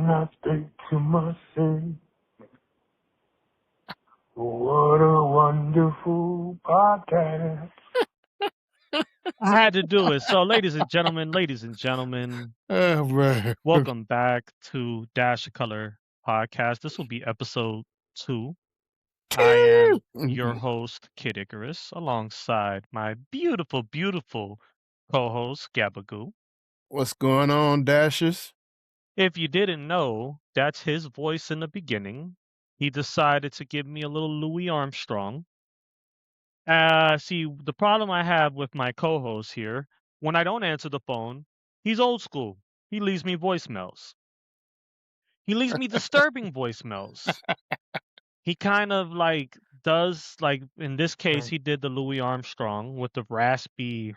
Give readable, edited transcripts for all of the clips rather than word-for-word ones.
I think to myself, what a wonderful podcast. I had to do it. So, ladies and gentlemen, Right. welcome back to Dash of Color Podcast. This will be episode 2. I am your host, Kid Icarus, alongside my beautiful, beautiful co-host, Gabagoo. What's going on, Dashers? If you didn't know, that's his voice in the beginning. He decided to give me a little Louis Armstrong. See, the problem I have with my co-host here, when I don't answer the phone, he's old school. He leaves me voicemails. He leaves me disturbing voicemails. He kind of does in this case he did the Louis Armstrong with the raspy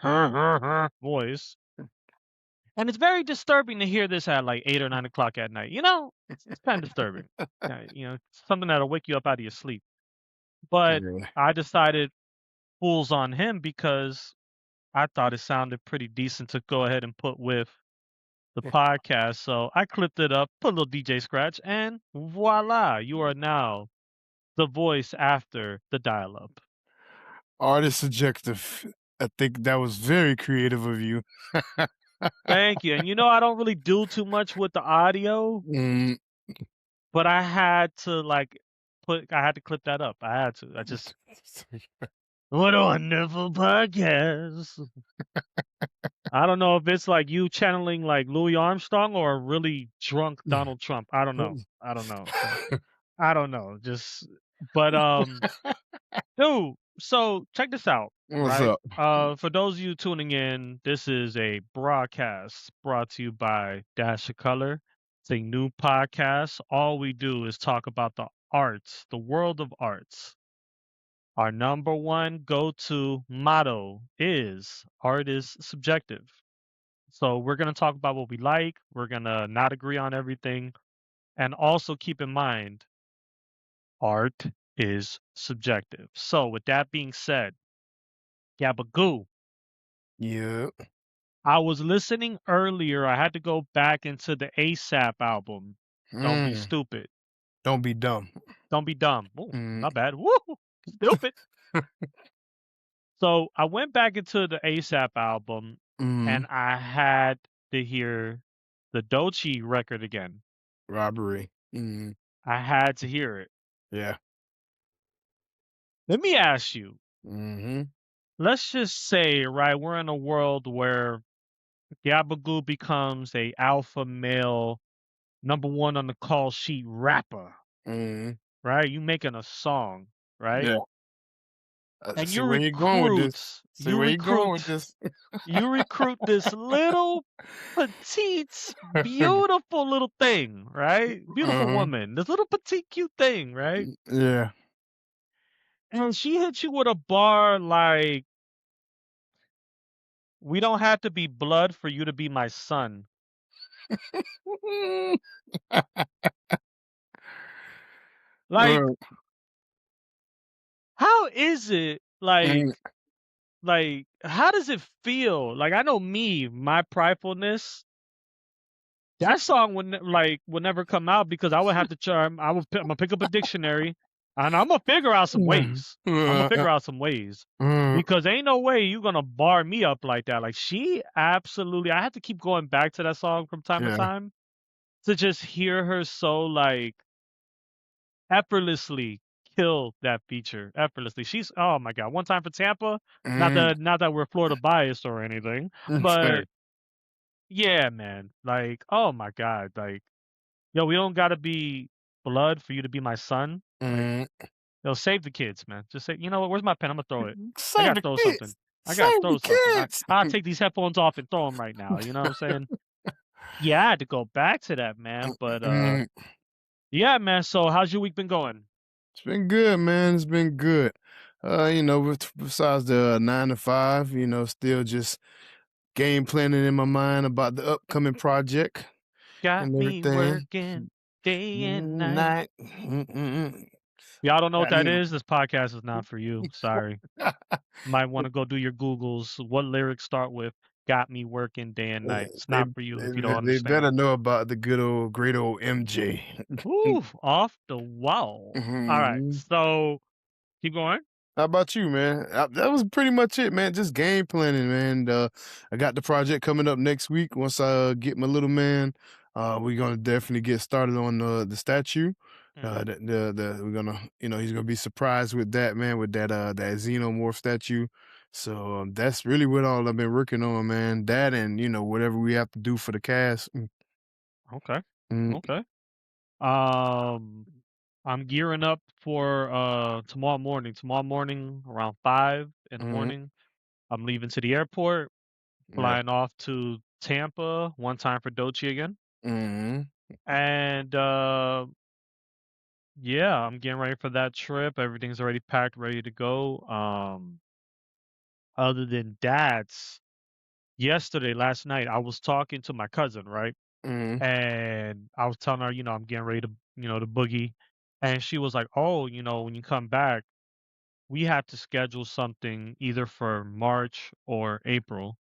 voice. And it's very disturbing to hear this at like 8 or 9 o'clock at night. It's kind of disturbing. It's something that'll wake you up out of your sleep. But Yeah. I decided fools on him because I thought it sounded pretty decent to go ahead and put with the podcast. So I clipped it up, put a little DJ scratch, and voila, you are now the voice after the dial-up. Art is subjective. I think that was very creative of you. Thank you. And I don't really do too much with the audio, but I had to clip that up. I had to. What a wonderful podcast. I don't know if it's like you channeling like Louis Armstrong or a really drunk Donald Trump. I don't know. I don't know. Dude, so check this out. What's right? up? For those of you tuning in, this is a broadcast brought to you by Dash of Color. It's a new podcast. All we do is talk about the arts, the world of arts. Our number one go-to motto is art is subjective. So we're going to talk about what we like. We're going to not agree on everything. And also keep in mind, art is subjective. So with that being said, Gabagoo. Yeah. I was listening earlier. I had to go back into the ASAP album. Don't be stupid. Don't be dumb. Don't be dumb. Ooh, not bad. Woo! Stupid. So I went back into the ASAP album and I had to hear the Doechii record again. Robbery. I had to hear it. Yeah. Let me ask you. Let's just say, right, we're in a world where Gabagoo becomes a alpha male, number one on the call sheet rapper. Right? You making a song, right? Yeah. And See where you're going with this. See where you're going with this. You recruit this little petite, beautiful little thing, right? Beautiful woman. This little petite, cute thing, right? Yeah. And she hits you with a bar like, we don't have to be blood for you to be my son. Like, how is it like how does it feel? Like, I know me, my pridefulness, that song would never come out because I would have to I'm gonna pick up a dictionary and I'm gonna figure out some ways. Because ain't no way you're gonna bar me up like that. Like, she absolutely, I have to keep going back to that song from time to time to just hear her so like effortlessly kill that feature effortlessly. She's, oh my god, one time for Tampa. Not that we're Florida biased or anything, but yeah, man. Like, oh my god, like, yo, we don't gotta be blood for you to be my son. Like, yo, save the kids, man. Just say, you know what? Where's my pen? I'm gonna throw it. I gotta throw something. I'll take these headphones off and throw them right now. You know what I'm saying? Yeah, I had to go back to that, man. But yeah, man. So how's your week been going? It's been good, man. It's been good. Besides the 9 to 5, still just game planning in my mind about the upcoming project. Got me working day and night. Y'all don't know what that is? This podcast is not for you. Sorry. Might want to go do your Googles. What lyrics start with got me working day and night. It's They not for you if you don't they understand. better know about the great old MJ. Woo, off the wall. All right, Mhm. so keep going. How about you, man? That was pretty much it, man. Just game planning, man. I got the project coming up next week. Once I get my little man, we're gonna definitely get started on the statue. Mhm. We're gonna, he's gonna be surprised with that, man, with that xenomorph statue. So that's really what all I've been working on, man. That and whatever we have to do for the cast. Okay, Mm, okay. Um, I'm gearing up for tomorrow morning. Tomorrow morning around 5 in the mm, morning, I'm leaving to the airport, yeah. flying off to Tampa one time for Dochi again. Mm, And yeah, I'm getting ready for that trip. Everything's already packed, ready to go. Other than that, last night, I was talking to my cousin, right? mm, And I was telling her, I'm getting ready to, to boogie. And she was like, "Oh, when you come back, we have to schedule something either for March or April."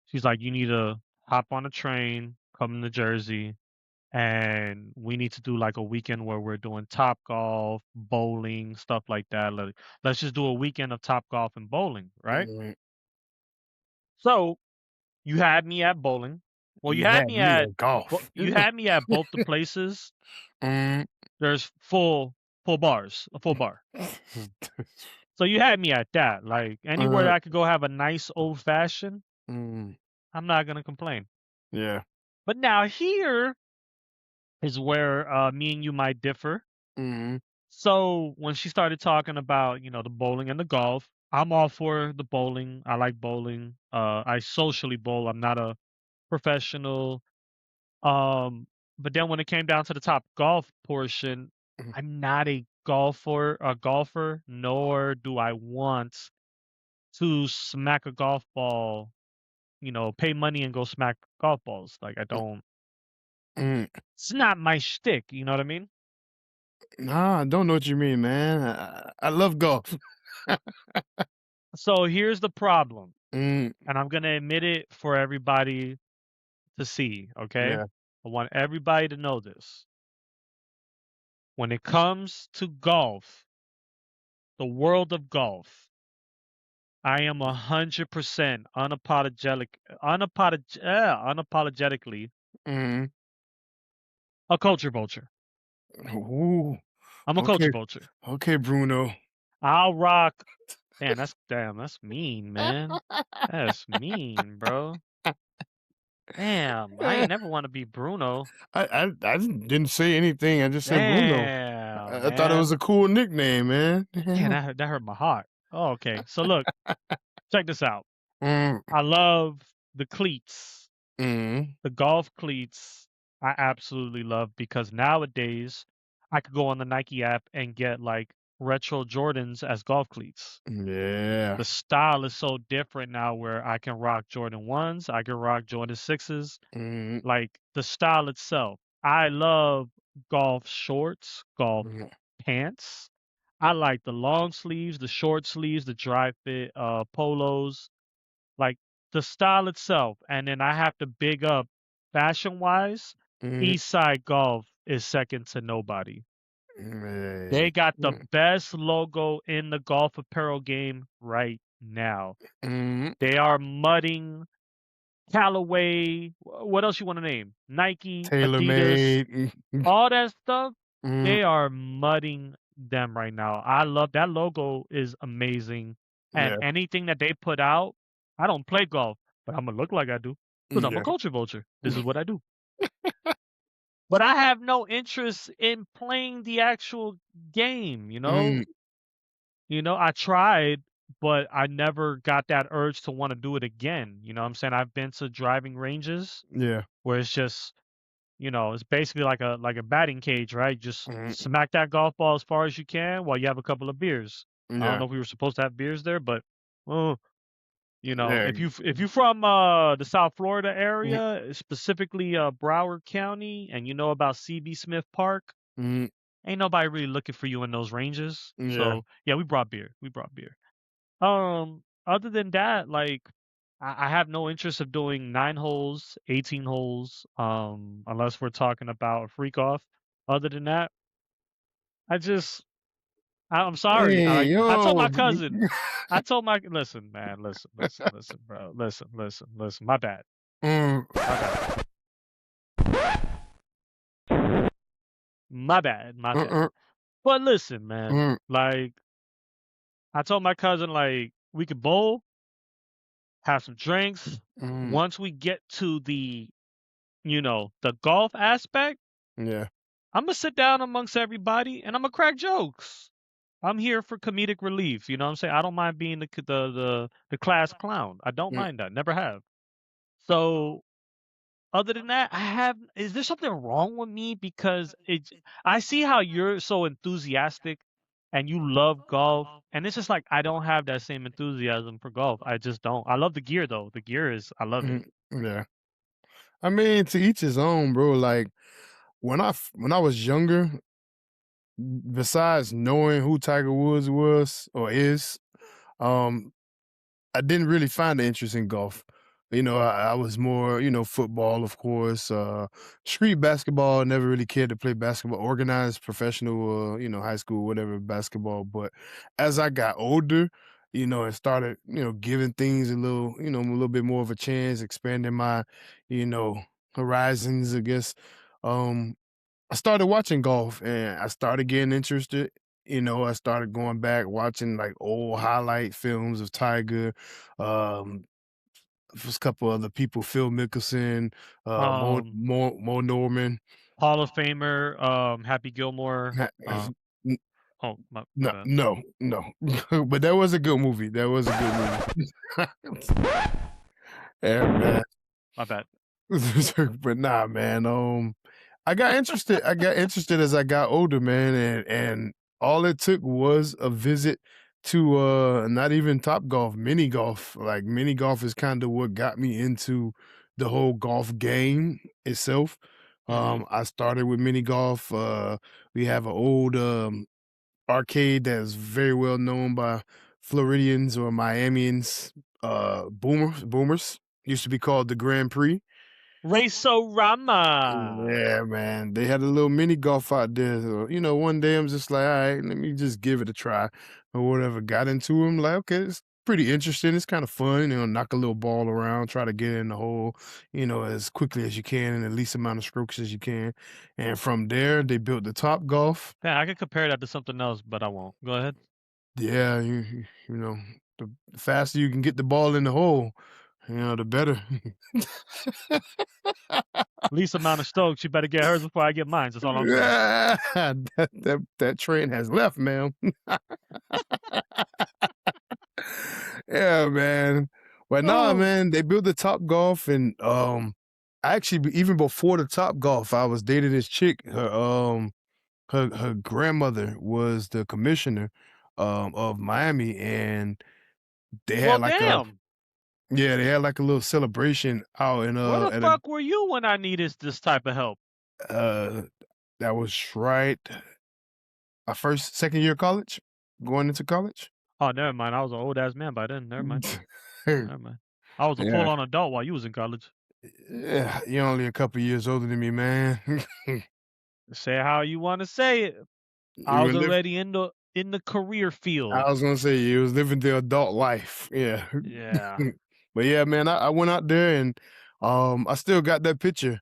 She's like, "You need to hop on a train, come to Jersey, and we need to do like a weekend where we're doing top golf, bowling, stuff like that. Let's just do a weekend of top golf and bowling, right?" mm. So you had me at bowling. Well, You had me at golf. you had me at both the places. Mm. There's full bars, a full bar. So you had me at that. Like anywhere that Uh, I could go have a nice old fashioned, mm, I'm not gonna complain. yeah. But now here is where me and you might differ. Mhm, So when she started talking about, the bowling and the golf, I'm all for the bowling. I like bowling. I socially bowl. I'm not a professional. But then when it came down to the top golf portion, mhm, I'm not a golfer, nor do I want to smack a golf ball, pay money and go smack golf balls. Like I don't, mm. it's not my shtick. You know what I mean? Nah, I don't know what you mean, man. I love golf. So here's the problem, Mm, and I'm gonna admit it for everybody to see. Okay, yeah. I want everybody to know this. When it comes to golf, the world of golf, I am 100% unapologetically Mhm. a culture vulture. Ooh, I'm a culture okay, vulture. okay, Bruno. I'll rock. That's mean, man. That's mean, bro. Damn, I ain't never want to be Bruno. I didn't say anything. I just said Bruno. Damn, I thought it was man. a cool nickname, man. Damn, that hurt my heart. Oh, okay. So look, check this out. Mm, I love the cleats. mm, The golf cleats I absolutely love because nowadays I could go on the Nike app and get like retro Jordans as golf cleats. yeah. The style is so different now where I can rock Jordan 1s, I can rock Jordan 6s, Mm, like the style itself. I love golf shorts, golf mm, pants. I like the long sleeves, the short sleeves, the dry fit polos, like the style itself. And then I have to big up fashion wise, mm, East Side Golf is second to nobody. mm, They got the mm, best logo in the golf apparel game right now. mm. They are mudding Callaway. What else you want to name? Nike, Tailor Adidas, made. all that stuff. Mm, They are mudding them right now. I love that logo is amazing. And yeah, anything that they put out, I don't play golf, but I'm gonna look like I do because I'm a yeah. culture vulture. This is what I do. But I have no interest in playing the actual game, you know? Mm, I tried, but I never got that urge to want to do it again. You know what I'm saying? I've been to driving ranges yeah. where it's just, it's basically like a batting cage, right? Just Mm, smack that golf ball as far as you can while you have a couple of beers. I don't yeah, know if we were supposed to have beers there, but oh, yeah. if you from the South Florida Mm, area, specifically Broward County, and you know about CB Smith Park, mm, ain't nobody really looking for you in those ranges. yeah. So yeah, we brought beer. We brought beer. Other than that, like I have no interest of doing 9 holes, 18 holes, unless we're talking about a freak off. Other than that, I'm sorry. Hey, I told my yo. cousin. Listen, man, listen, bro, listen. My bad. Mm, My bad. My bad. My bad. uh, But listen, man, mm, like I told my cousin, like we could bowl, have some drinks. mm, Once we get to the golf aspect, yeah. I'm gonna sit down amongst everybody and I'm gonna crack jokes. I'm here for comedic relief. You know what I'm saying? I don't mind being the class clown. I don't Mm, mind that. Never have. So other than that, is there something wrong with me? Because I see how you're so enthusiastic and you love golf. And it's just like I don't have that same enthusiasm for golf. I just don't. I love the gear though. The gear I love it. yeah. I mean, to each his own, bro. Like when I was younger, besides knowing who Tiger Woods was or is, um, I didn't really find the interest in golf. I was more, football, of course, street basketball. Never really cared to play basketball, organized, professional, high school, whatever, basketball. But as I got older, and started, giving things a little bit more of a chance, expanding my, you know, horizons, I guess. Um, I started watching golf and I started getting interested. I started going back watching like old highlight films of Tiger, um, was a couple other people, Phil Mickelson, Um, Mo Norman. Hall of Famer, Happy Gilmore. Ha- has- n- Oh my No, bad. no. But that was a good movie. That was a good movie. Yeah, man. My bad. But nah, man. I got interested. I got interested as I got older, man, and all it took was a visit to not even Top Golf, mini golf. Like mini golf is kind of what got me into the whole golf game itself. Hmm. I started with mini golf. We have an old arcade that is very well known by Floridians or Miamians. Boomers used to be called the Grand Prix. Racerama. Yeah, man. They had a little mini golf out there. So, one day I'm just like, all right, let me just give it a try or whatever. Got into them, like, okay, it's pretty interesting. It's kind of fun, knock a little ball around, try to get in the hole, as quickly as you can and the least amount of strokes as you can. And from there, they built the Top Golf. Yeah, I could compare that to something else, but I won't. Go ahead. Yeah, the faster you can get the ball in the hole, the better. Least amount of strokes. You better get hers before I get mine. That's all I'm saying. Yeah, that train has left, man. Yeah, man. But nah, Oh. man, they built the Top Golf, and I actually even before the Top Golf, I was dating this chick. Her grandmother was the commissioner of Miami, and they Well, had like a damn. they had like a little celebration out in Where the at fuck were you when I needed this type of help? uh that was right my second year of college, going into college. Oh, never mind. I was an old ass man by then. Never mind. Never mind. I was a Yeah. full on adult while you was in college. Yeah, you're only a couple years older than me, man. Say it how you want to say it. I You was were living. already in the career field. I was gonna say you was living the adult life. Yeah. Yeah. But yeah, man, I went out there and I still got that picture.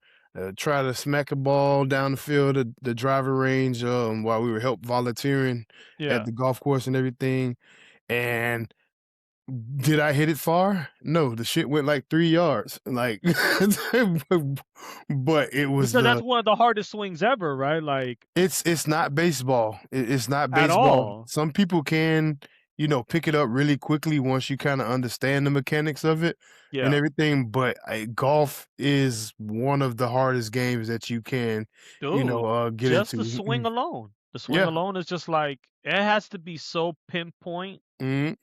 Try to smack a ball down the field at the driving range while we were help volunteering at Yeah. the golf course and everything. And did I hit it far? No, the shit went like 3 yards. Like but it was Because that's one of the hardest swings ever, right? Like it's not baseball. It's not at baseball. all. Some people can, pick it up really quickly once you kind of understand the mechanics of it and Yeah. everything. But golf is one of the hardest games that you can, Dude, get just the into. swing alone. The swing Yeah. alone is just like it has to be so pinpoint. Mhm.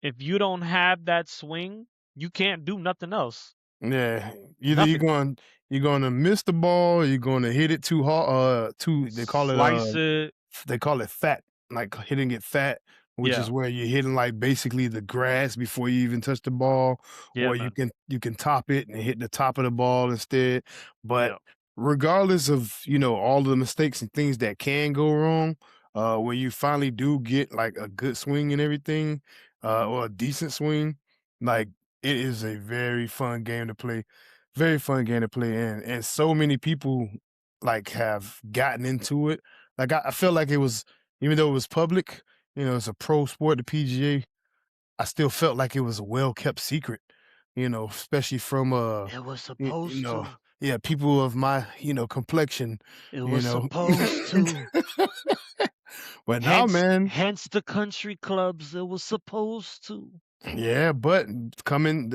If you don't have that swing, you can't do nothing else. Yeah. Either Nothing. you're gonna miss the ball, or you're gonna hit it too hard. They call Slice it it. they call it fat, like hitting it fat, which Yeah. is where you're hitting like basically the grass before you even touch the ball, Yeah, or man. you can top it and hit the top of the ball instead. But Yeah. regardless of, all the mistakes and things that can go wrong, when you finally do get like a good swing and everything, or a decent swing, like it is a very fun game to play. Very fun game to play, and so many people like have gotten into it. Like I felt like it was, even though it was public, it's a pro sport, the PGA. I still felt like it was a well kept secret, especially from It was you supposed know, to. yeah, people of my, complexion, It you was know. supposed to. But now, Hence, man, hence the country clubs. It was supposed to. yeah, but coming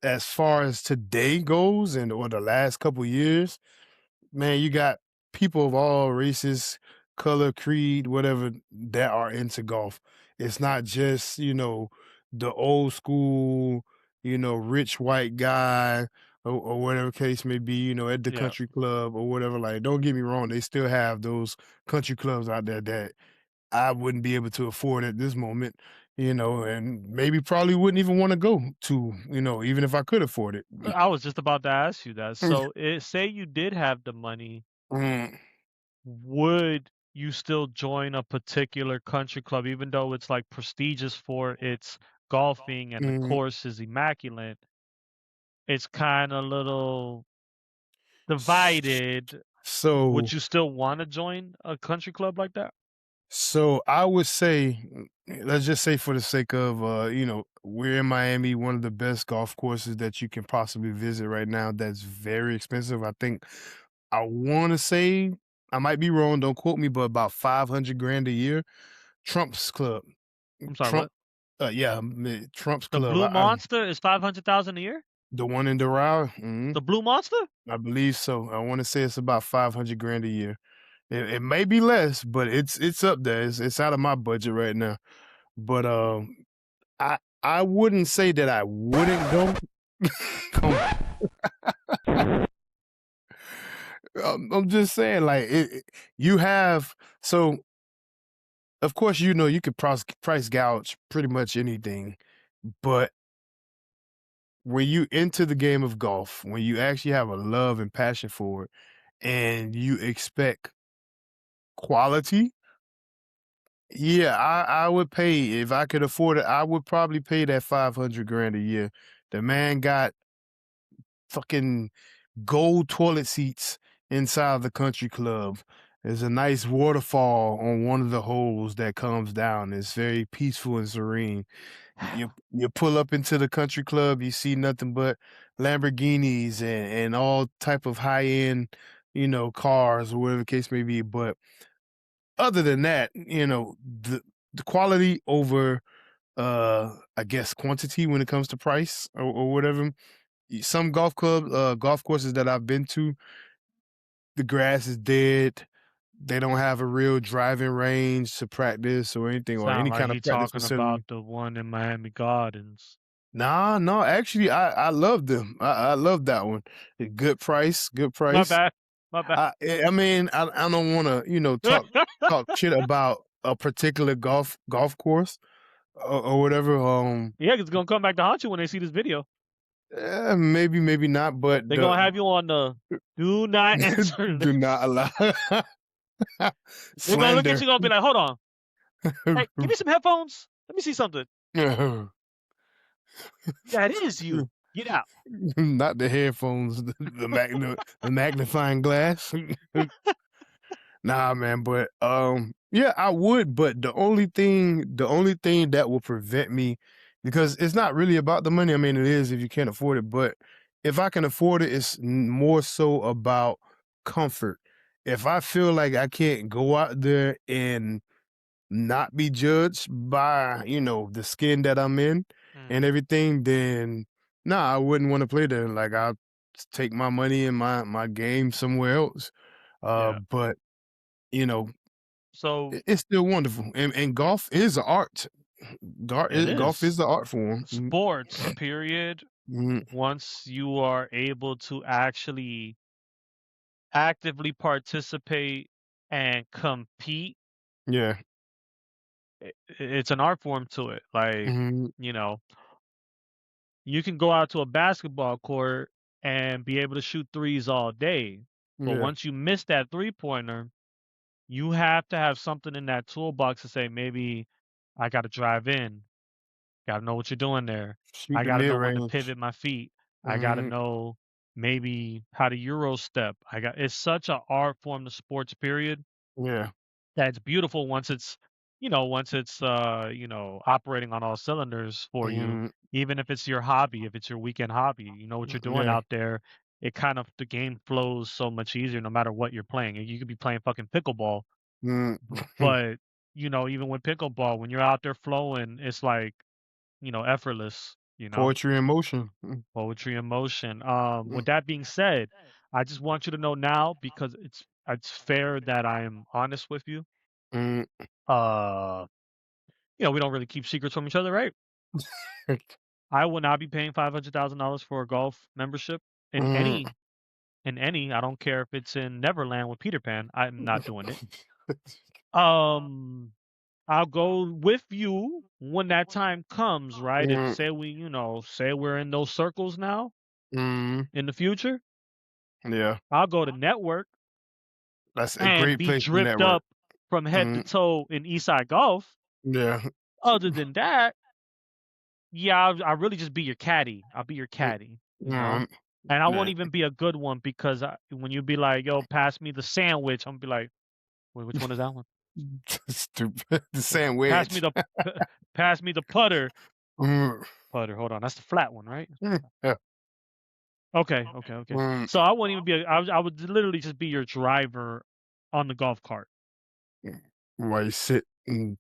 as far as today goes, and or the last couple years, man, you got people of all races, color, creed, whatever, that are into golf. It's not just, the old school, rich white guy, or whatever case may be, at the Yeah. country club or whatever. Like, don't get me wrong, they still have those country clubs out there that I wouldn't be able to afford at this moment, and maybe probably wouldn't even want to go to, even if I could afford it. I was just about to ask you that. So, say you did have the money, Mm, would you still join a particular country club, even though it's like prestigious for its golfing and the mm. course is immaculate? It's kind of little S- divided. Would So, you still want to join a country club like that? so I would say, let's just say for the sake of, we're in Miami, one of the best golf courses that you can possibly visit right now. That's very expensive. I think I want to say, I might be wrong. Don't quote me, but about 500 grand a year. Trump's club, I'm sorry, Trump, what? yeah, Trump's The club. Blue Monster is 500,000 a year? The one in Doral, The Blue Monster? I believe so. I want to say it's about 500 grand a year. It may be less, but it's up there. It's out of my budget right now. But I wouldn't say that I wouldn't go. I'm just saying, like you have, so of course you could price gouge pretty much anything, but when you into the game of golf, when you actually have a love and passion for it, and you expect quality, yeah, I would pay if I could afford it. I would probably pay that 500 grand a year. The man got fucking gold toilet seats inside the country club. There's a nice waterfall on one of the holes that comes down. It's very peaceful and serene. You pull up into the country club, you see nothing but Lamborghinis and all type of high end, cars or whatever the case may be. But other than that, the quality over I guess quantity when it comes to price or whatever. Some golf courses that I've been to, the grass is dead. They don't have a real driving range to practice or anything, or Sound any like kind he of practice talking about facility. the one in Miami Gardens. Nah, no, actually, I love them. I love that one. Good price, good My price. bad. My bad. I mean, I don't want to, talk shit about a particular golf course or whatever. Yeah, it's gonna come back to haunt you when they see this video. Maybe not, but They're gonna have you on the do not enter do not list. allow They're gonna look at slander. you, gonna be like, "Hold on, hey, give me some headphones. Let me see something." That is you. Get out. Not the headphones, the magnifying glass. Nah, man, but yeah, I would, but the only thing that will prevent me, because it's not really about the money. I mean, it is if you can't afford it, but if I can afford it, it's more so about comfort. If I feel like I can't go out there and not be judged by, the skin that I'm in Mm, and everything, then nah, I wouldn't want to play there. Like I'll take my money and my game somewhere else. yeah. But you know, So it's still wonderful. And golf is an art. it Golf is is the art form. sports. Period. Mhm. Once you are able to actually actively participate and compete, Yeah. it's an art form to it. Like, Mhm. you know, you can go out to a basketball court and be able to shoot threes all day, but Yeah. once you miss that three-pointer, you have to have something in that toolbox to say, maybe I got to drive in. Got to know what you're doing there. Shoot I the got to know mid when to range. pivot my feet. I got to Mhm. know maybe how to Euro step. It's such an art form, the sports period, Yeah. that's beautiful once it's, operating on all cylinders for you, Mhm. even if it's your hobby, if it's your weekend hobby, you know what you're doing Yeah. out there. The game flows so much easier no matter what you're playing. You could be playing fucking pickleball, Mm. but even with pickleball, when you're out there flowing, it's like, effortless, Poetry in motion. poetry in motion. With Mm. that being said, I just want you to know now, because it's fair that I am honest with you. Mm. Uh, we don't really keep secrets from each other, right? I will not be paying $500,000 for a golf membership in Mm. any. I don't care if it's in Neverland with Peter Pan. I'm not doing it. Um, I'll go with you when that time comes, right? If Mm. say we, say we're in those circles now Mm. in the future, Yeah. I'll go to Network That's a and great be place to dripped network. up from head to Mm. toe in Eastside Golf. Yeah. Other than that, yeah, I'll really just be your caddy. I'll be your caddy, Mm. and I won't Yeah. even be a good one, because when you be like, "Yo, pass me the sandwich," I'm gonna be like, "Wait, which one is that one? Stupid. The Pass me sandwich. the pass me the putter." Mm. Putter. Hold on, that's the flat one, right? Yeah. Okay, okay, okay. Mm. So I wouldn't even be. I would literally just be your driver on the golf cart. While you sit and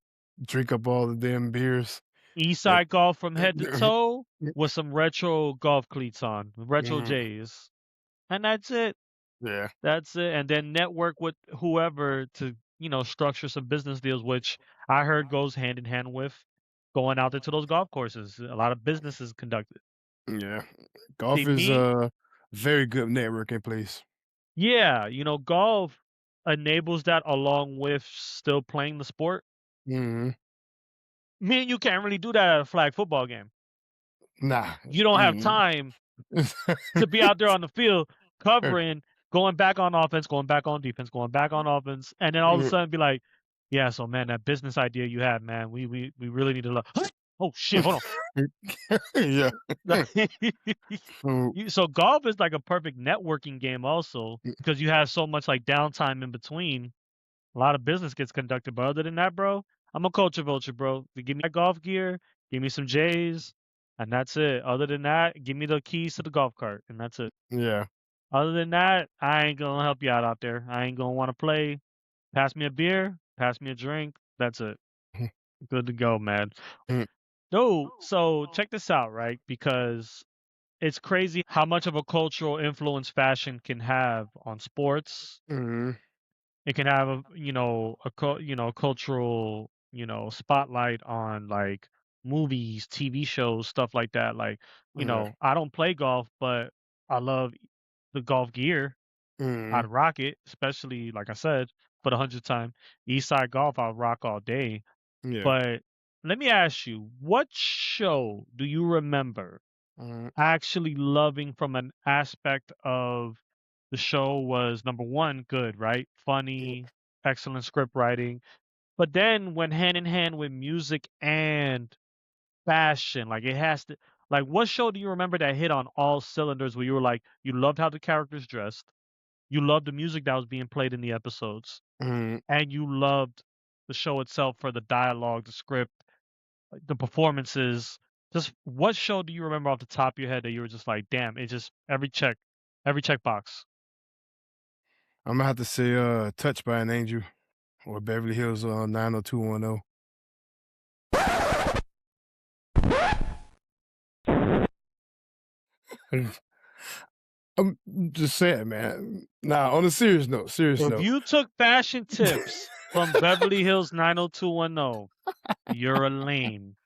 drink up all the damn beers. And, Eastside golf from head to toe with some retro golf cleats on, retro mm. J's, and that's it. Yeah. That's it. And then network with whoever to, structure some business deals, which I heard goes hand in hand with going out there to those golf courses. A lot of business is conducted. Yeah. See, Golf is me, a very good networking place. yeah, golf enables that along with still playing the sport. Mhm. Me and you can't really do that at a flag football game. Nah. You don't have Mm. time to be out there on the field covering, going back on offense, going back on defense, going back on offense, and then all of a sudden be like, "Yeah, so man, that business idea you had, man, we really need to look." Oh shit, hold Yeah. on. Mm. So golf is like a perfect networking game also, because you have so much like downtime in between. A lot of business gets conducted, but other than that, bro, I'm a culture vulture, bro. Give me that golf gear, give me some J's, and that's it. Other than that, give me the keys to the golf cart, and that's it. Yeah. Other than that, I ain't gonna help you out there. I ain't gonna want to play. Pass me a beer, pass me a drink. That's it. Good to go, man. Mm. No, so check this out, right? Because it's crazy how much of a cultural influence fashion can have on sports. Mhm. It can have cultural, spotlight on like movies, TV shows, stuff like that. Like, Yeah. I don't play golf, but I love the golf gear. I'd Mhm. rock it, especially like I said, for the 100th time. Eastside Golf, I'll rock all day. Yeah. But let me ask you, what show do you remember Mhm. actually loving from an aspect of the show was number one, good, right? Funny, excellent script writing. But then went hand in hand with music and fashion. Like it has to like what show do you remember that hit on all cylinders where you were like, you loved how the characters dressed, you loved the music that was being played in the episodes, Mhm. and you loved the show itself for the dialogue, the script, like, the performances. Just what show do you remember off the top of your head that you were just like, damn, it just every check box. Imma have to say, Touched by an Angel or Beverly Hills, 90210. I'm just saying, man. Nah, on a serious If note. you took fashion tips from Beverly Hills 90210, you're a lame.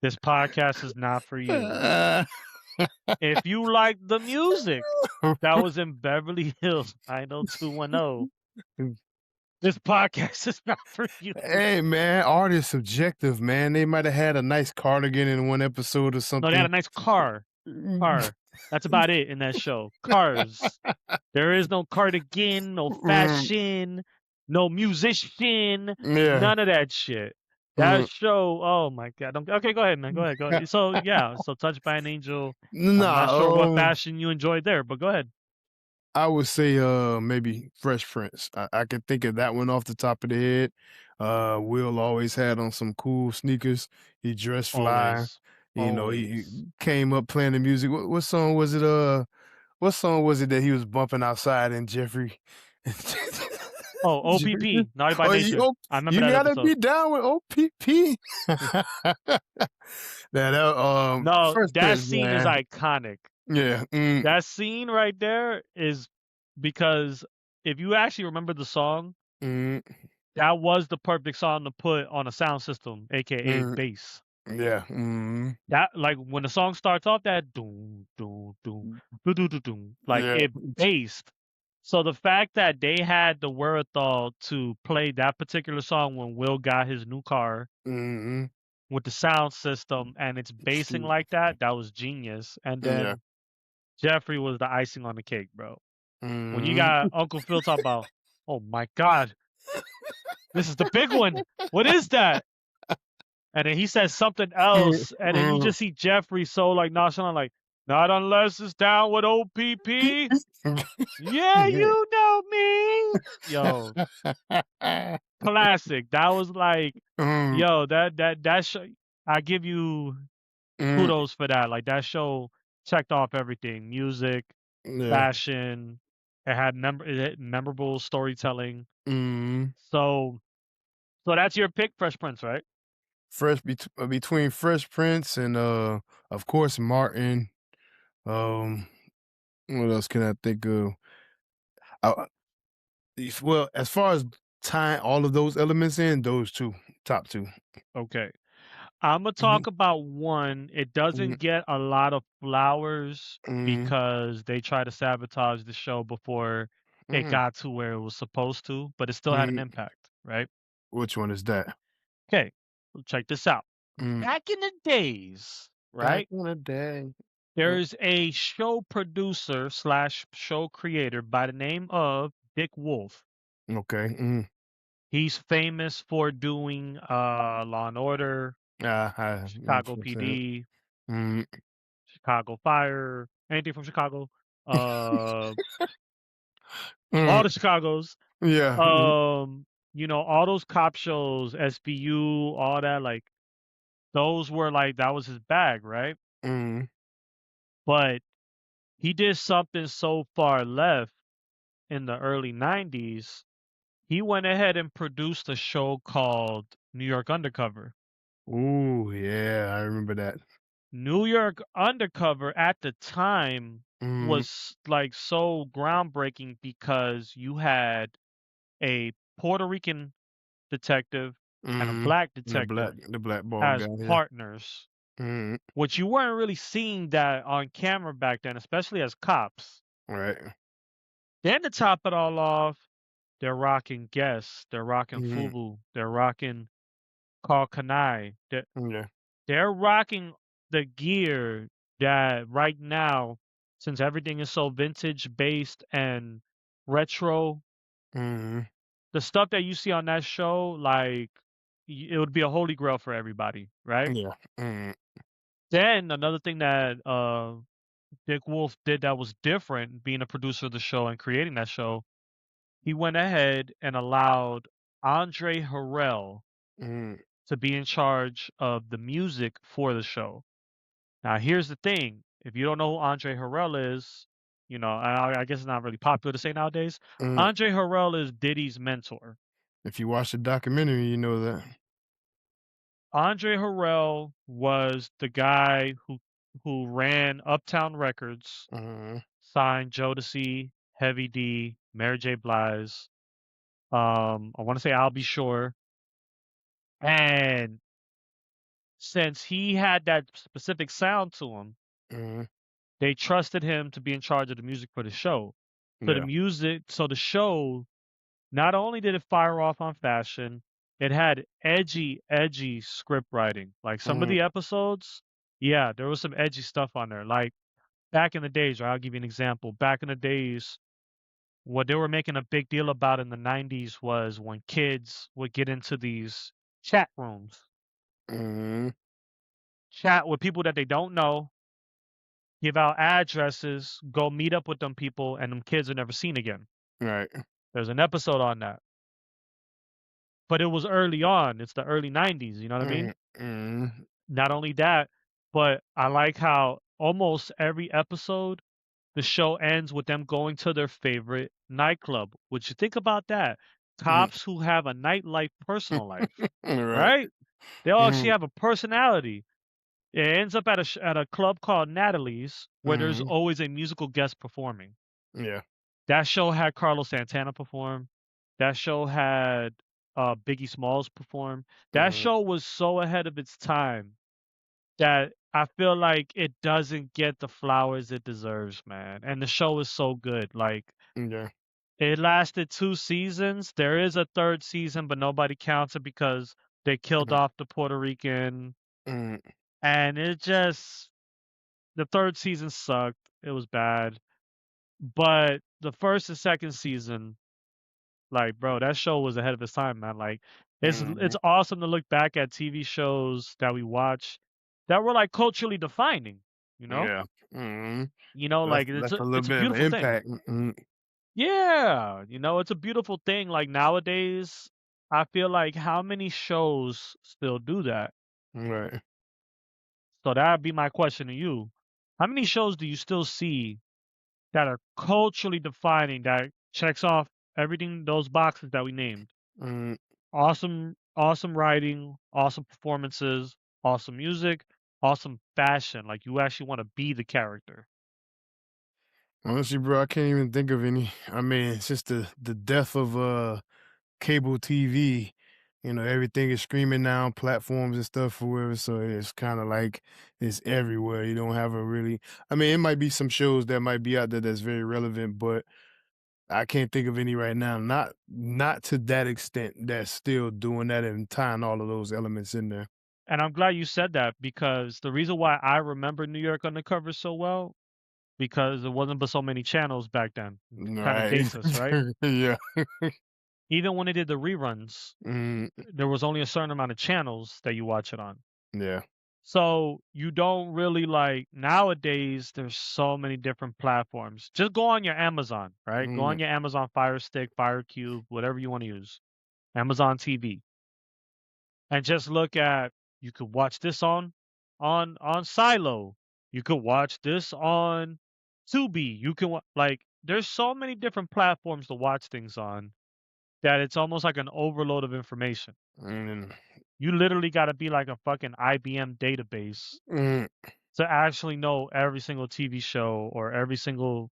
This podcast is not for you. If you like the music that was in Beverly Hills 90210, This podcast is not for you. Hey, man, art is subjective, man. They might have had a nice cardigan in one episode or No, they had a something. nice car. That's about it in that show. Cars. There is no cardigan, no fashion, no musician, Yeah. none of that shit. That show, oh my god. Okay, go ahead, man. Go ahead. So yeah, so Touched by an Angel. I'm not sure what fashion you enjoyed there, but go ahead. I would say maybe Fresh Prince. I can think of that one off the top of the head. Will always had on some cool sneakers. He dressed fly. Always. You know, he Always. came up playing the music. What song was it? What song was it that he was bumping outside in Jeffrey? Oh, OPP, Naughty by Nature. I remember you that gotta episode. be down with OPP. No, Fresh that Prince, scene is man. iconic. Yeah. That scene right there is because if you actually remember the song, that was the perfect song to put on a sound system, aka bass. Yeah. That like when the song starts off, that doom doom doom doom doom doom, doom like Yeah. it bassed. So the fact that they had the wherewithal to play that particular song when Will got his new car with the sound system and it's bassing like that, that was genius. And then Jeffrey was the icing on the cake, bro. When you got Uncle Phil talk about, oh my God, this is the big one. What is that? And then he says something else, and then you just see Jeffrey so like nonchalant, like, not unless it's down with OPP. Yeah, you know me. Yo, classic. That was like, yo, that show. I give you kudos for that. Like that show checked off everything: music, fashion. It had memorable storytelling. So that's your pick, Fresh Prince, right? Between Fresh Prince and of course Martin. What else can I think of? Well, as far as tying all of those elements in, those two, top two. Okay. I'm gonna talk about one. It doesn't get a lot of flowers because they try to sabotage the show before it got to where it was supposed to, but it still had an impact, right? Which one is that? Okay, well, check this out. Back in the days, right? Back in the day. There's a show producer slash show creator by the name of Dick Wolf. Okay. He's famous for doing Law and Order, Chicago PD, Chicago Fire, anything from Chicago, all the Chicagos, Yeah. you know, all those cop shows, SVU, all that, like those were like that was his bag, right? But he did something so far left in the early 90s. He went ahead and produced a show called New York Undercover. Ooh, yeah, I remember that. New York Undercover at the time was like so groundbreaking because you had a Puerto Rican detective and a black detective The black ball as guy. partners, which you weren't really seeing that on camera back then, especially as cops. Right. Then to top it all off, they're rocking Guess, they're rocking Fubu, they're rocking Carl Kanai. They're rocking the gear that right now, since everything is so vintage based and retro, the stuff that you see on that show, like it would be a holy grail for everybody, right? Yeah. Then another thing that Dick Wolf did that was different, being a producer of the show and creating that show, he went ahead and allowed Andre Harrell to be in charge of the music for the show. Now, here's the thing. If you don't know who Andre Harrell is, you know, I guess it's not really popular to say nowadays. Andre Harrell is Diddy's mentor. If you watch the documentary, you know that. Andre Harrell was the guy who ran Uptown Records, signed Jodeci, Heavy D, Mary J. Blige. I want to say I'll Be Sure. And since he had that specific sound to him, they trusted him to be in charge of the music for the show. So the show Not only did it fire off on fashion, it had edgy script writing. Like some of Mm, the episodes, yeah, there was some edgy stuff on there. Like back in the days, right? I'll give you an example. Back in the days, what they were making a big deal about in the 90s was when kids would get into these chat rooms, mm, chat with people that they don't know, give out addresses, go meet up with them people, and them kids are never seen again. right. There's an episode on that. But it was early on. It's the early 90s, you know what I mean? Mm, mm, Not only that, but I like how almost every episode the show ends with them going to their favorite nightclub. Would you think about that? mm. Cops who have a nightlife personal life, Right. right? They all actually Mm, have a personality. It ends up at at a club called Natalie's where there's mm, always a musical guest performing. yeah. That show had Carlos Santana perform. That show had Biggie Smalls perform. That Mm, show was so ahead of its time that I feel like it doesn't get the flowers it deserves, man. And the show is so good. Like yeah. it lasted 2 seasons. There is a third season, but nobody counts it because they killed Mm, off the Puerto Rican, mm, and it just the third season sucked. It was bad. But the first and second season, like, bro, that show was ahead of its time, man. Like, it's mhm. awesome to look back at TV shows that we watch that were like culturally defining, you know? Yeah. Mhm. Like Left a little it's a bit of an beautiful thing. impact. Mm, Yeah, it's a beautiful thing. Like nowadays, I feel like how many shows still do that? right. So that'd be my question to you. How many shows do you still see that are culturally defining that checks off everything those boxes that we named? Mm, Awesome writing, awesome performances, awesome music, awesome fashion. Like you actually want to be the character. honestly, bro, I can't even think of any. I mean, since the death of cable TV, everything is streaming now, platforms and stuff or whatever. So it's kind of like it's everywhere. You don't have a really. I mean, it might be some shows that might be out there that's very relevant, but I can't think of any right now. Not to that extent. That's still doing that and tying all of those elements in there. And I'm glad you said that because the reason why I remember New York Undercover so well, because there wasn't but so many channels back then. Kind of Right. dates us, right? Yeah. Even when they did the reruns, Mm, there was only a certain amount of channels that you watch it on. yeah. So you don't really like nowadays there's so many different platforms. Just go on your Amazon, right? Go Mm, on your Amazon Fire Stick, Fire Cube, whatever you want to use. Amazon TV. And just look at you could watch this on Silo. You could watch this on Tubi. You can like there's so many different platforms to watch things on that it's almost like an overload of information. mm, You literally got to be like a fucking IBM database mm, to actually know every single TV show or every single,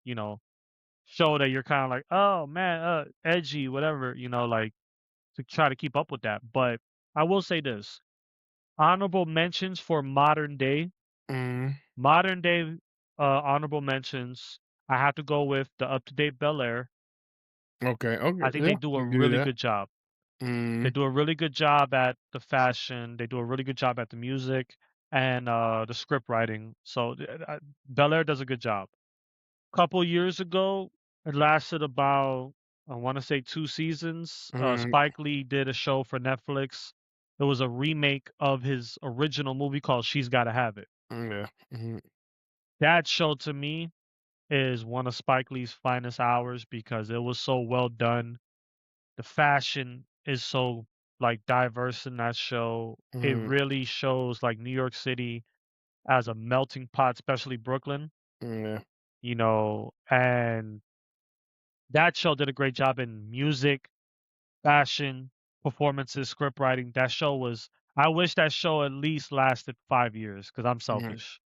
show that you're kind of like, "Oh man, edgy, whatever," like to try to keep up with that. But I will say this. Honorable mentions for mm. modern day honorable mentions. I have to go with the up to date Bel Air. Okay, I okay, think yeah, they do a you do really that. good job. They Mm, do a really good job at the fashion. They do a really good job at the music and the script writing. So Bel Air does a good job. Couple years ago, it lasted about I want to say 2 seasons. mm, Spike Lee did a show for Netflix. It was a remake of his original movie called She's Gotta Have It. yeah, mhm, That show to me is one of Spike Lee's finest hours because it was so well done. The fashion is so like diverse in that show. It mm, really shows like New York City as a melting pot, especially Brooklyn, yeah, and that show did a great job in music, fashion, performances, script writing. That show was I wish that show at least lasted 5 years because I'm mhm, selfish.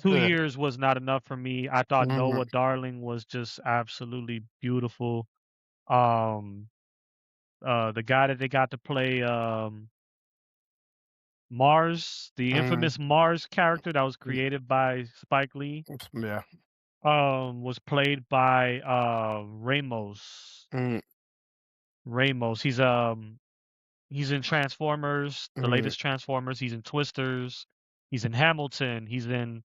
2 years was not enough for me. I thought mhm, Noah Darling was just absolutely beautiful. Um, the guy that they got to play Mars, the mm, infamous Mars character that was created by Spike Lee, yeah, was played by Ramos. mm, Ramos. He's in Transformers, the Mm, latest Transformers. He's in Twisters. He's in Hamilton. He's in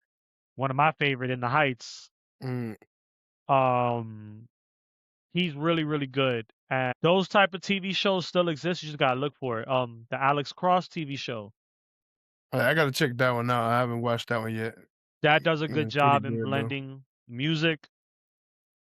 one of my favorite, In the Heights. mm. Um, he's really, really good. And those type of TV shows still exist. You just gotta look for it. The Alex Cross TV show I gotta check that one out. I haven't watched that one yet. that does a good Pretty job in good though. blending music,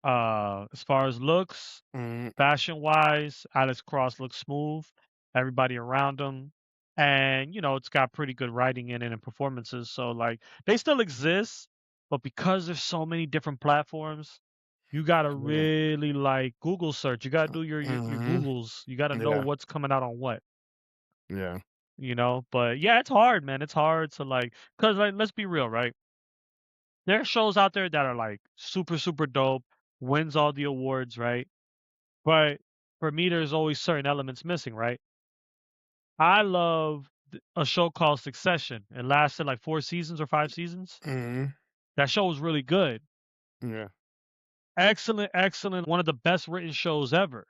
as far as looks, Mm, fashion wise. Alex Cross looks smooth. Everybody around him, and it's got pretty good writing in it and performances. So like they still exist, but because there's so many different platforms, you gotta yeah. really like Google search. You gotta do your Mhm. Googles. You gotta know Yeah. what's coming out on what. Yeah. But yeah, it's hard, man. It's hard to cause like let's be real, right? There are shows out there that are like super, super dope, wins all the awards, right? But for me, there's always certain elements missing, right? I love a show called Succession. It lasted like 4 seasons or 5 seasons. Mhm. That show was really good. Yeah. Excellent, excellent. One of the best written shows ever.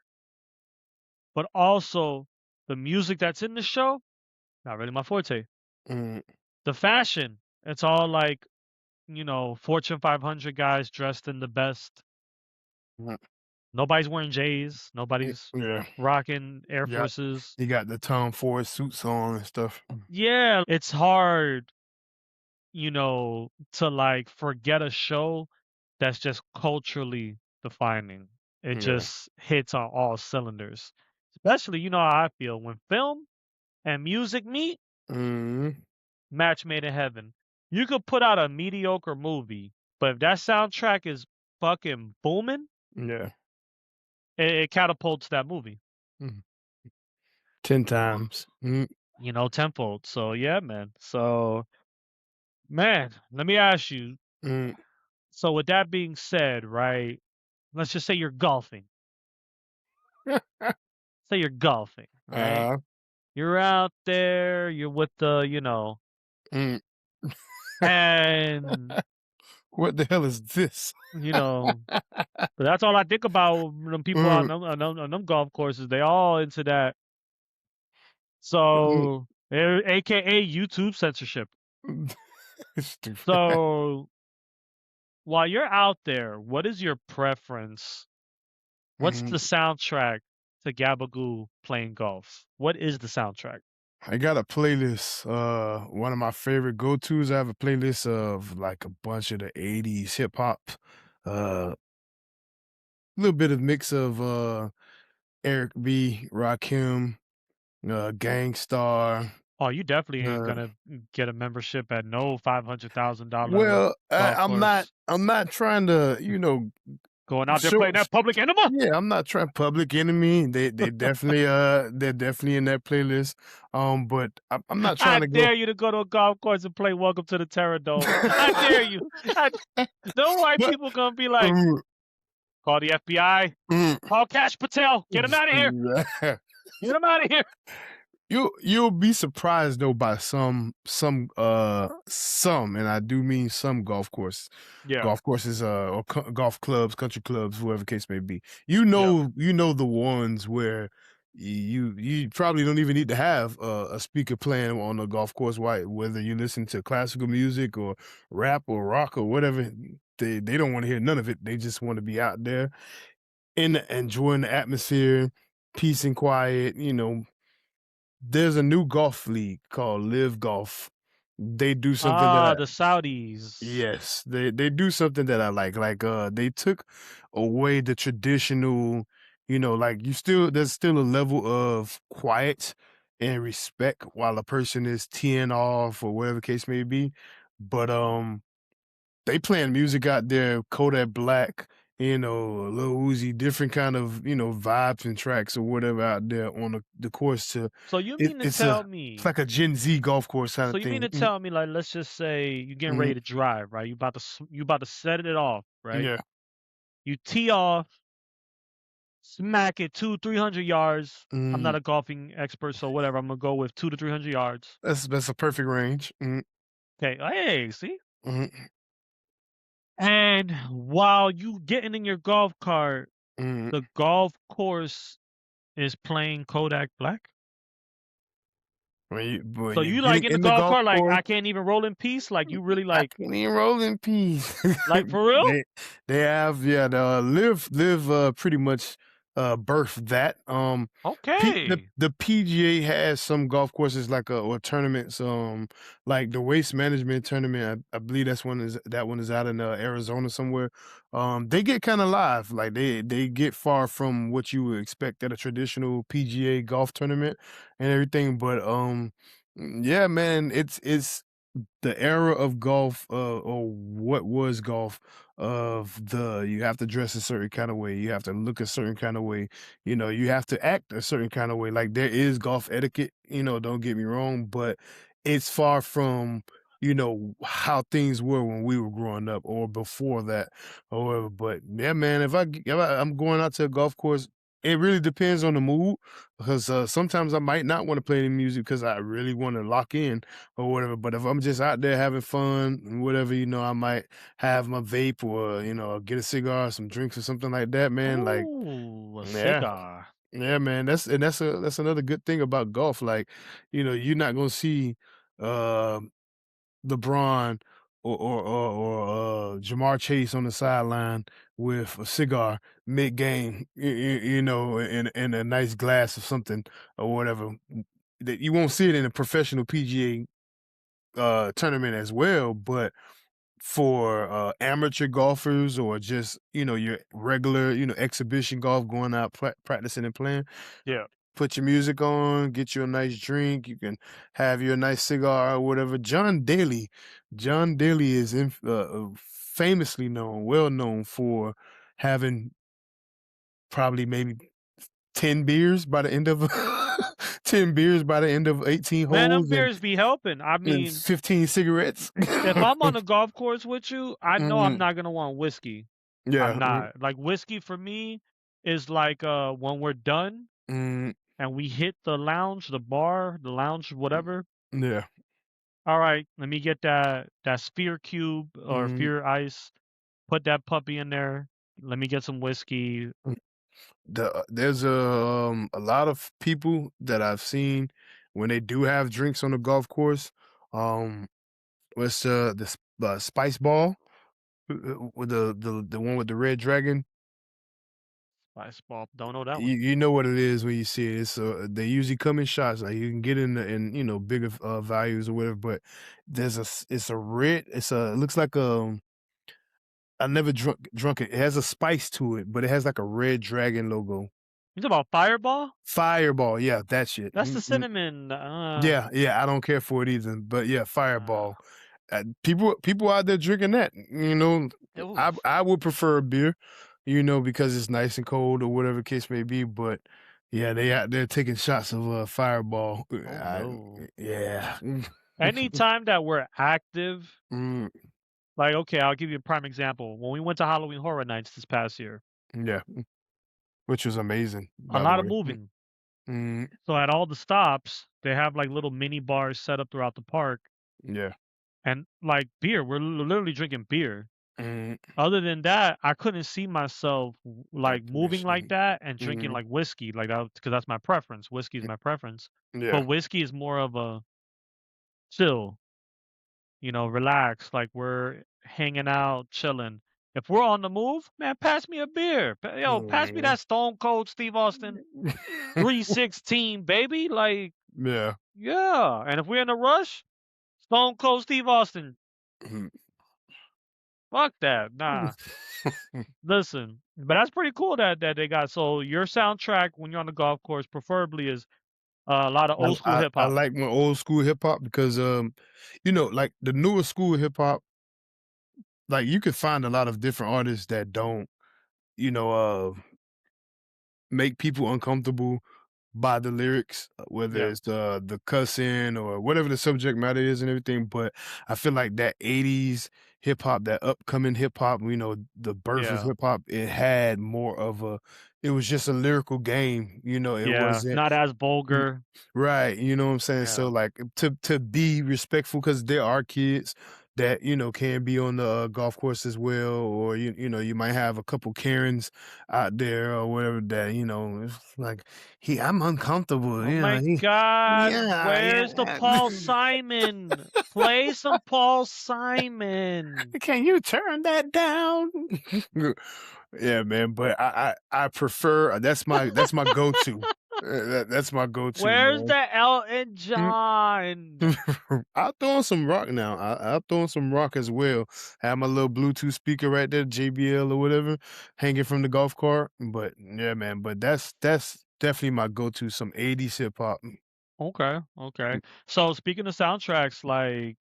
But also, the music that's in the show, not really my forte. Mm, The fashion, it's all like, Fortune 500 guys dressed in the best. mm, Nobody's wearing J's. Nobody's yeah. rocking Air Yeah. Forces. You got the Tom Ford suits on and stuff. Yeah, it's hard, to like forget a show that's just culturally defining. It Yeah. just hits on all cylinders. Especially, you know how I feel when film and music meet, Mhm. match made in heaven. You could put out a mediocre movie, but if that soundtrack is fucking booming, Yeah. it catapults that movie, Mhm. 10 times. Mm, tenfold. So yeah, man. So man, let me ask you. mm. So with that being said, right? Let's just say you're golfing. Say you're golfing, right? Uh, You're out there, you're with mm. and What the hell is this? you know, but that's all I think about when them people out Mm, on them golf courses. They all into that. mm, So, AKA YouTube censorship. mm. Stupid. So, while you're out there, what is your preference? What's Mm. the soundtrack to Gabagoo playing golf? What is the soundtrack? I got a playlist. One of my favorite go-tos. I have a playlist of like a bunch of the '80s hip hop. A little bit of mix of Eric B, Rakim, Gangstar. Oh, you definitely ain't Uh, gonna get a membership at no $500,000 well, golf I'm not. course. I'm not trying to, Going out there show. playing that Public Enema? Yeah, I'm not trying Public Enemy. They definitely they're definitely in that playlist. But I'm not I trying to go. dare you to go to a golf course and play Welcome to the Terror Dome. I dare you. No white But people gonna be like, mm, call the FBI, mm, call Cash Patel, get him out of here, get him out of here. you'll be surprised though by some, and I do mean some Yeah, golf courses or golf clubs, country clubs, whoever the case may be. yeah. You know the ones where you probably don't even need to have a speaker playing on a golf course, whether you listen to classical music or rap or rock or whatever. They don't want to hear none of it. They just want to be out there enjoying the atmosphere, peace and quiet. There's a new golf league called Live Golf. They do something that Ah, the Saudis. yes, they do something that I like. Like they took away the traditional, like there's still a level of quiet and respect while a person is teeing off or whatever case may be. But they playing music out there, Kodak Black, Lil Uzi, different kind of, vibes and tracks or whatever out there on the course to So you it, mean to it's tell a it's me? like a Gen Z golf course kind So of you mean thing. to tell me, like, let's just say you're getting Mhm. ready to drive, right? You about to set it off, right? Yeah. You tee off, smack it 200-300 yards. I'm not Mm, a golfing expert, so whatever. I'm gonna go with 200 to 300 yards. that's a perfect range. Okay. Hey, see? Mhm, And while you getting in your golf cart, mhm, the golf course is playing Kodak Black. When So you're you like getting in the in the golf golf cart, like course, I can't even roll in peace. Like you really I like, can't even roll in peace. for real? They have the live pretty much birthed that. Okay. The PGA has some golf courses like or tournaments. Like the Waste Management tournament. I believe that one is out in Arizona somewhere. They get kind of live. Like they get far from what you would expect at a traditional PGA golf tournament and everything. But yeah, man, it's the era of golf, or what was golf, of you have to dress a certain kind of way, you have to look a certain kind of way, you have to act a certain kind of way. Like there is golf etiquette, don't get me wrong, but it's far from how things were when we were growing up or before that or whatever. But yeah, man, I'm going out to a golf course, it really depends on the mood because sometimes I might not want to play any music because I really want to lock in or whatever. But if I'm just out there having fun and whatever, I might have my vape or, get a cigar, some drinks or something like that, man. Like, Ooh, a yeah. cigar. Yeah, man. That's another good thing about golf. Like, you're not gonna see uh LeBron or Jamar Chase on the sideline with a cigar mid game, in a nice glass of something or whatever. That you won't see it in a professional PGA tournament as well, but for amateur golfers or just your regular exhibition golf, going out practicing and playing, Yeah. put your music on, get you a nice drink, you can have your nice cigar or whatever. John Daly is famously well known for having probably maybe 10 beers by the end of 10 beers by the end of 18 Man, them holes beers be helping. I and mean, 15 cigarettes. if I'm on a golf course with you, I know I'm Mhm. not gonna want whiskey. I'm Yeah. not. Like whiskey for me is like when we're done Mm, and we hit the lounge, the bar, the lounge, whatever. yeah. All right, let me get that sphere cube or Mm, sphere ice. Put that puppy in there. Let me get some whiskey. mm. There's a lot of people that I've seen when they do have drinks on the golf course. What's spice ball with the one with the red dragon? Spice ball. Don't know that one. You know what it is when you see it. It's they usually come in shots. Like you can get in bigger values or whatever. But it's a red. It looks like I never drunk it. It has a spice to it, but it has like a red dragon logo. You talking about Fireball? Fireball, yeah, that shit. That's the cinnamon. Yeah, I don't care for it either. But yeah, Fireball. People out there drinking that. Oof. I would prefer a beer, because it's nice and cold or whatever case may be. But yeah, they out there taking shots of Fireball. Oh no. Yeah. Anytime that we're active, Mm, like okay, I'll give you a prime example. When we went to Halloween Horror Nights this past year, yeah, which was amazing, a by the lot of way. moving. Mm, So at all the stops, they have like little mini bars set up throughout the park, yeah. and like beer. We're literally drinking beer. Mm, Other than that, I couldn't see myself air like moving like conditioning. that and drinking Mm, like whiskey like that because that's my preference. Whiskey is my preference, but yeah. whiskey is more of a chill, relax. Like we're hanging out, chilling. If we're on the move, man, pass me a beer. Yo, pass me Mm. that Stone Cold Steve Austin 316, baby. Like, Yeah. yeah. And if we're in a rush, Stone Cold Steve Austin. Mhm. Fuck that. Nah. Listen, but that's pretty cool that they got. So your soundtrack when you're on the golf course, preferably, is a lot of old school hip I hop. like my old school hip hop because like the newer school hip hop, like you could find a lot of different artists that don't, you know, make people uncomfortable by the lyrics, whether Yeah, it's the cussing or whatever the subject matter is and everything. But I feel like that 80s hip hop, that upcoming hip hop, the birth of yeah, hip hop, it had more of it was just a lyrical game, it yeah. wasn't. Not as Mm, vulgar. right, you know what I'm saying? So Yeah, like to be respectful because there are kids that can be on the golf course as well, or you might have a couple Karens out there or whatever that it's like I'm uncomfortable. Oh my God, Yeah, where's the yeah. Paul Simon? Play some Paul Simon. Can you turn that down? Yeah, man. But I prefer that's my go-to. That's my go-to, Where's man. the Elton Mm. John? I'll throw on some rock now. I'll throw on some rock as well. Have my little Bluetooth speaker right there, JBL or whatever, hanging from the golf cart. But yeah, man. But that's definitely my go-to. Some 80s hip hop. Okay, okay. So speaking of soundtracks, like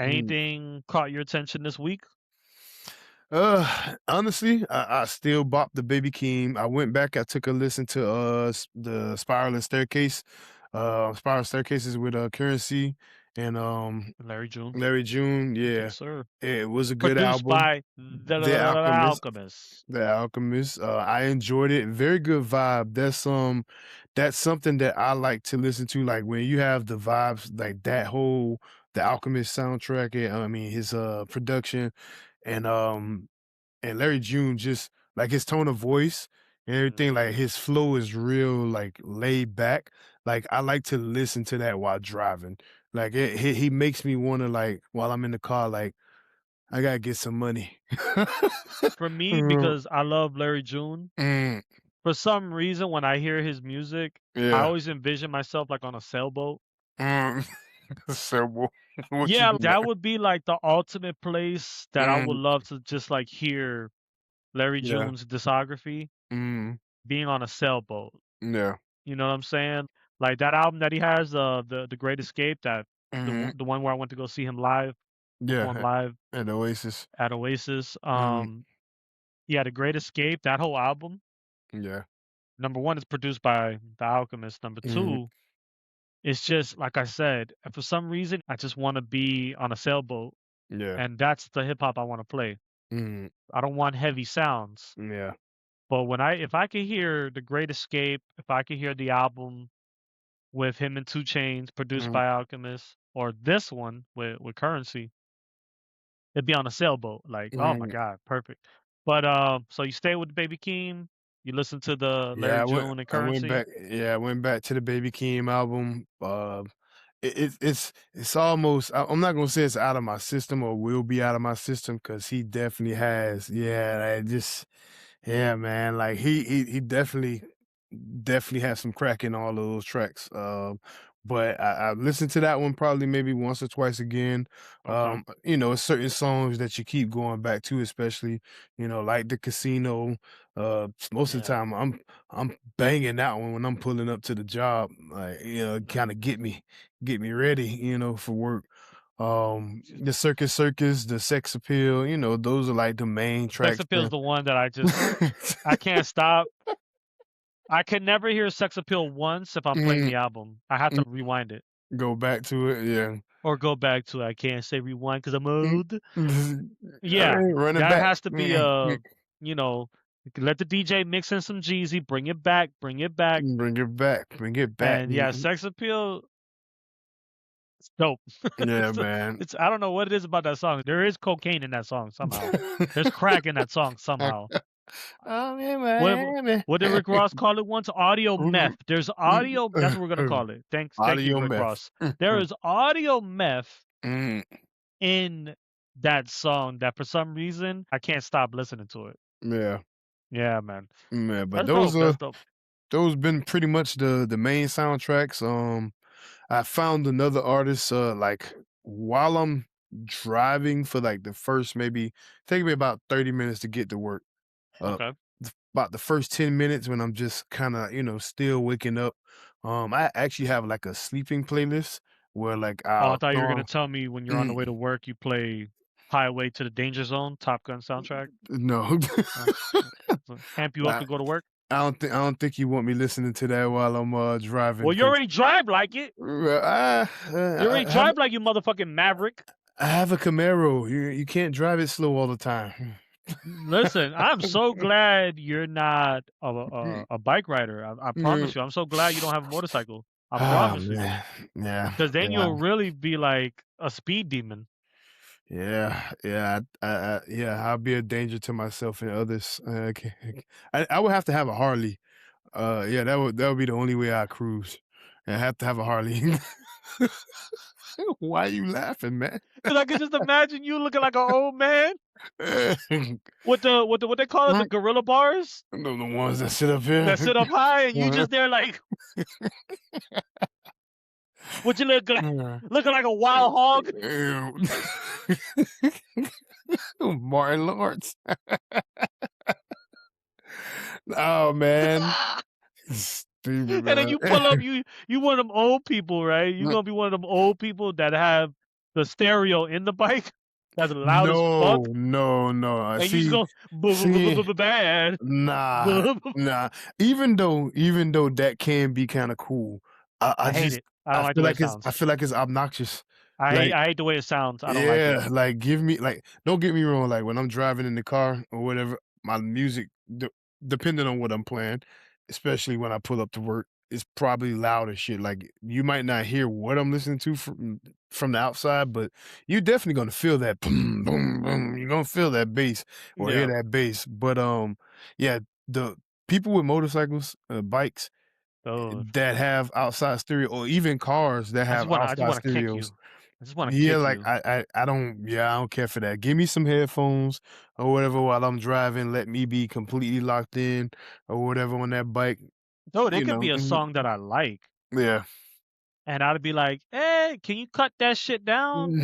Mm. anything caught your attention this week? Honestly, I still bop the Baby Keem. I went back. I took a listen to the Spiral Staircases with Currency and Larry June. Larry June. Yeah, Yes, sir. it was a good Produced album. by the The Alchemist. Alchemist. The Alchemist. I enjoyed it. Very good vibe. That's something that I like to listen to. Like when you have the vibes, like the Alchemist soundtrack. I mean his production and Larry June, just like his tone of voice and everything, like Mhm. his flow is real, like laid back. Like I like to listen to that while driving. Like he makes me want to, like, while I'm in the car, like I gotta get some money. For me, because I love Larry June, Mm, for some reason when I hear his music, I yeah. always envision myself like on a sailboat. Mm. So what you Yeah, do that that? would be like the ultimate place that I would Mm, love to just like hear Larry yeah. June's discography Mm, being on a sailboat. yeah. You know what I'm saying? Like that album that he has, the Great Escape, that Mm, the one where I went to go see him live, perform yeah. live And Oasis. at Oasis. Mm, Yeah, the Great Escape, that whole album. yeah. Number one, is produced by The Alchemist. Number Mm, two, it's just like I said, for some reason, I just want to be on a sailboat, yeah. and that's the hip hop I want to play. Mm, I don't want heavy sounds. yeah. But if I could hear The Great Escape, if I could hear the album with him and 2 Chains, produced Mm, by Alchemist, or this one with Currency, it'd be on a sailboat. Like, oh my mm. God, perfect. But so you stay with the Baby Keem, you listen to the Yeah, Larry June and I went Currency. back. Yeah, I went back to the Baby Keem album. It's almost. I'm not gonna say it's out of my system or will be out of my system because he definitely has. Yeah, yeah, man. Like he definitely has some crack in all of those tracks. But I listened to that one probably maybe once or twice again. Okay. It's certain songs that you keep going back to, especially like the Casino. Most of the Yeah. time I'm banging that one when I'm pulling up to the job. Like kind Mhm. of get me ready, for work. Just- The Circus, the Sex Appeal. Those are like the main Sex tracks Appeal is there. the one that I can't stop. I can never hear Sex Appeal once if I'm playing Mm, the album. I have mm, to rewind it go back to it, yeah. or go back to it. I can't say rewind because I'm Mm, old. all Yeah, right, run it that back. has to be you know, let the DJ mix in some Jeezy, bring it back, Bring it back. and yeah, Sex Appeal, it's dope. Yeah, man. I don't know what it is about that song. There is cocaine in that song somehow. There's crack in that song somehow. I'm in What Miami. what did Rick Ross call it once? Audio meth. There's audio. That's what we're gonna call it. Thank you, Audio Rick meth. Ross. There is audio meth Mm, in that song that for some reason I can't stop listening to it. yeah, Yeah, man. yeah, but That's dope. That's dope. those been pretty much the main soundtracks. I found another artist, like while I'm driving for like the first maybe take me about 30 minutes to get to work. Uh, Okay. about the first 10 minutes when I'm just kind of, still waking up. I actually have like a sleeping playlist where like Oh, I I'll thought you throw were gonna on, tell me when you're on the mm, way to work, you play Highway to the Danger Zone, Top Gun soundtrack. no. Oh, so amp you up I, to go to work. I don't think you want me listening to that while I'm driving Well, you because already drive like it. You already I have drive like you motherfucking maverick. I have a Camaro. You can't drive it slow all the time. Listen, I'm so glad you're not a bike rider. I Mm. promise you. I'm so glad you don't have a motorcycle. I Ah, promise you. man. Yeah. Because then Yeah. you'll really be like a speed demon. Yeah. I'll be a danger to myself and others. I would have to have a Harley. Yeah, that would be the only way I cruise. I have to have a Harley. Why are you laughing, man? Because I could just imagine you looking like an old man with the what they call it, the gorilla bars The ones that sit up here. that sit up high, and you just there like, what you looking like a wild hog? Martin Lawrence. Oh man. Stupid, And then man. you pull up, you one of them old people, right? You gonna be one of them old people that have the stereo in the bike that's loud as fuck, No. I and you just see. go See, bad. nah. Even though that can be kind of cool, I I hate just it. I don't like the way it I sounds. feel like it's obnoxious. I hate Like, I hate the way it sounds. I don't like it. yeah, like give me like don't get me wrong. Like when I'm driving in the car or whatever, my music, depending on what I'm playing, especially when I pull up to work, it's probably loud as shit. Like you might not hear what I'm listening to from the outside, but you're definitely gonna feel that boom, boom, boom. You're gonna feel that bass or hear Yeah. that bass. But yeah, the people with motorcycles, bikes Those. that have outside stereo, or even cars that have I just outside wanna kick stereos. you. I just wanna Yeah, kick like you. I don't I don't care for that. Give me some headphones or whatever while I'm driving. Let me be completely locked in or whatever on that bike, Dude, it you could know. be a song that I like, Yeah. and I'd be like, "Hey, can you cut that shit down?"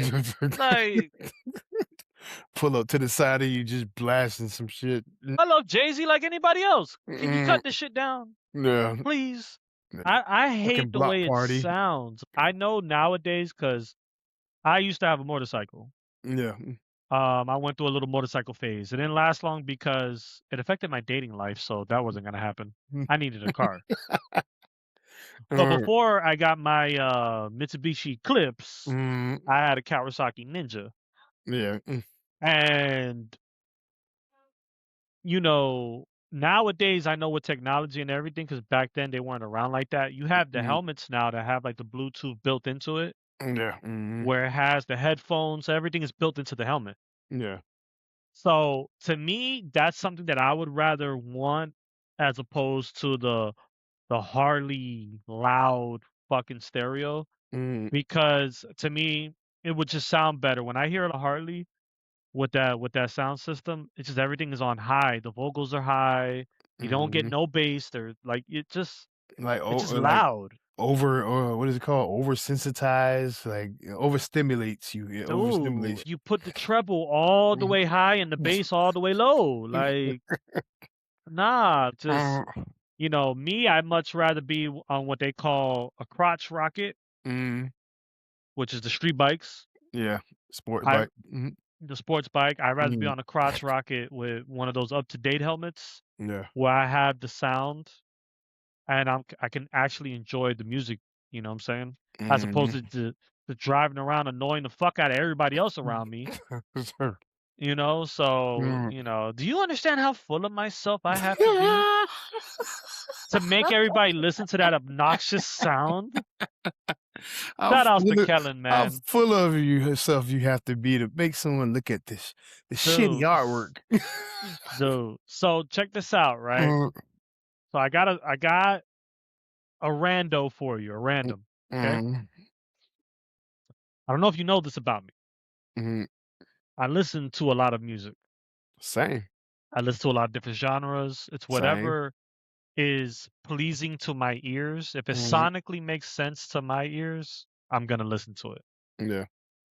Like, Pull up to the side of you just blasting some shit. I love Jay-Z like anybody else. Can you Mm, cut this shit down, yeah. please? Yeah. I Fucking hate the block way it party. sounds. I know nowadays because I used to have a motorcycle. Yeah. I went through a little motorcycle phase. It didn't last long because it affected my dating life, so that wasn't gonna happen. I needed a car. But Uh, before I got my Mitsubishi Eclipse, mm, I had a Kawasaki Ninja. yeah. And nowadays I know with technology and everything, because back then they weren't around like that. You have the Mm, helmets now that have like the Bluetooth built into it, yeah. where it has the headphones, everything is built into the helmet. Yeah. So to me, that's something that I would rather want as opposed to the Harley loud fucking stereo. Mm, Because to me, it would just sound better. When I hear a Harley with that sound system, it's just everything is on high. The vocals are high. You don't get mm. no bass. They're like Like it's just like loud. over or what is it called? Oversensitized, like overstimulates you. It Dude, overstimulates you put the treble all the you. way high and the bass all the way low. Like, nah, just me, I'd much rather be on what they call a crotch rocket, Mm, which is the street bikes. yeah, sport I bike. Mhm, The sports bike. I'd rather be mhm, on a crotch rocket with one of those up to date helmets yeah. where I have the sound and I can actually enjoy the music, you know what I'm saying? As opposed Mhm. to driving around annoying the fuck out of everybody else around me, Sure. So, Mm. do you understand how full of myself I have to be to make everybody listen to that obnoxious sound? How Shout outs to full of Kellen, how man. full of yourself you have to be to make someone look at this shitty Dude, artwork. dude. So check this out, right? Mm, So I got a rando for you, a mm, random. Okay. mm, I don't know if you know this about me. mhm. I listen to a lot of music. Same, I listen to a lot of different genres. It's same. whatever is pleasing to my ears. If it Mhm, sonically makes sense to my ears, I'm gonna listen to it. yeah.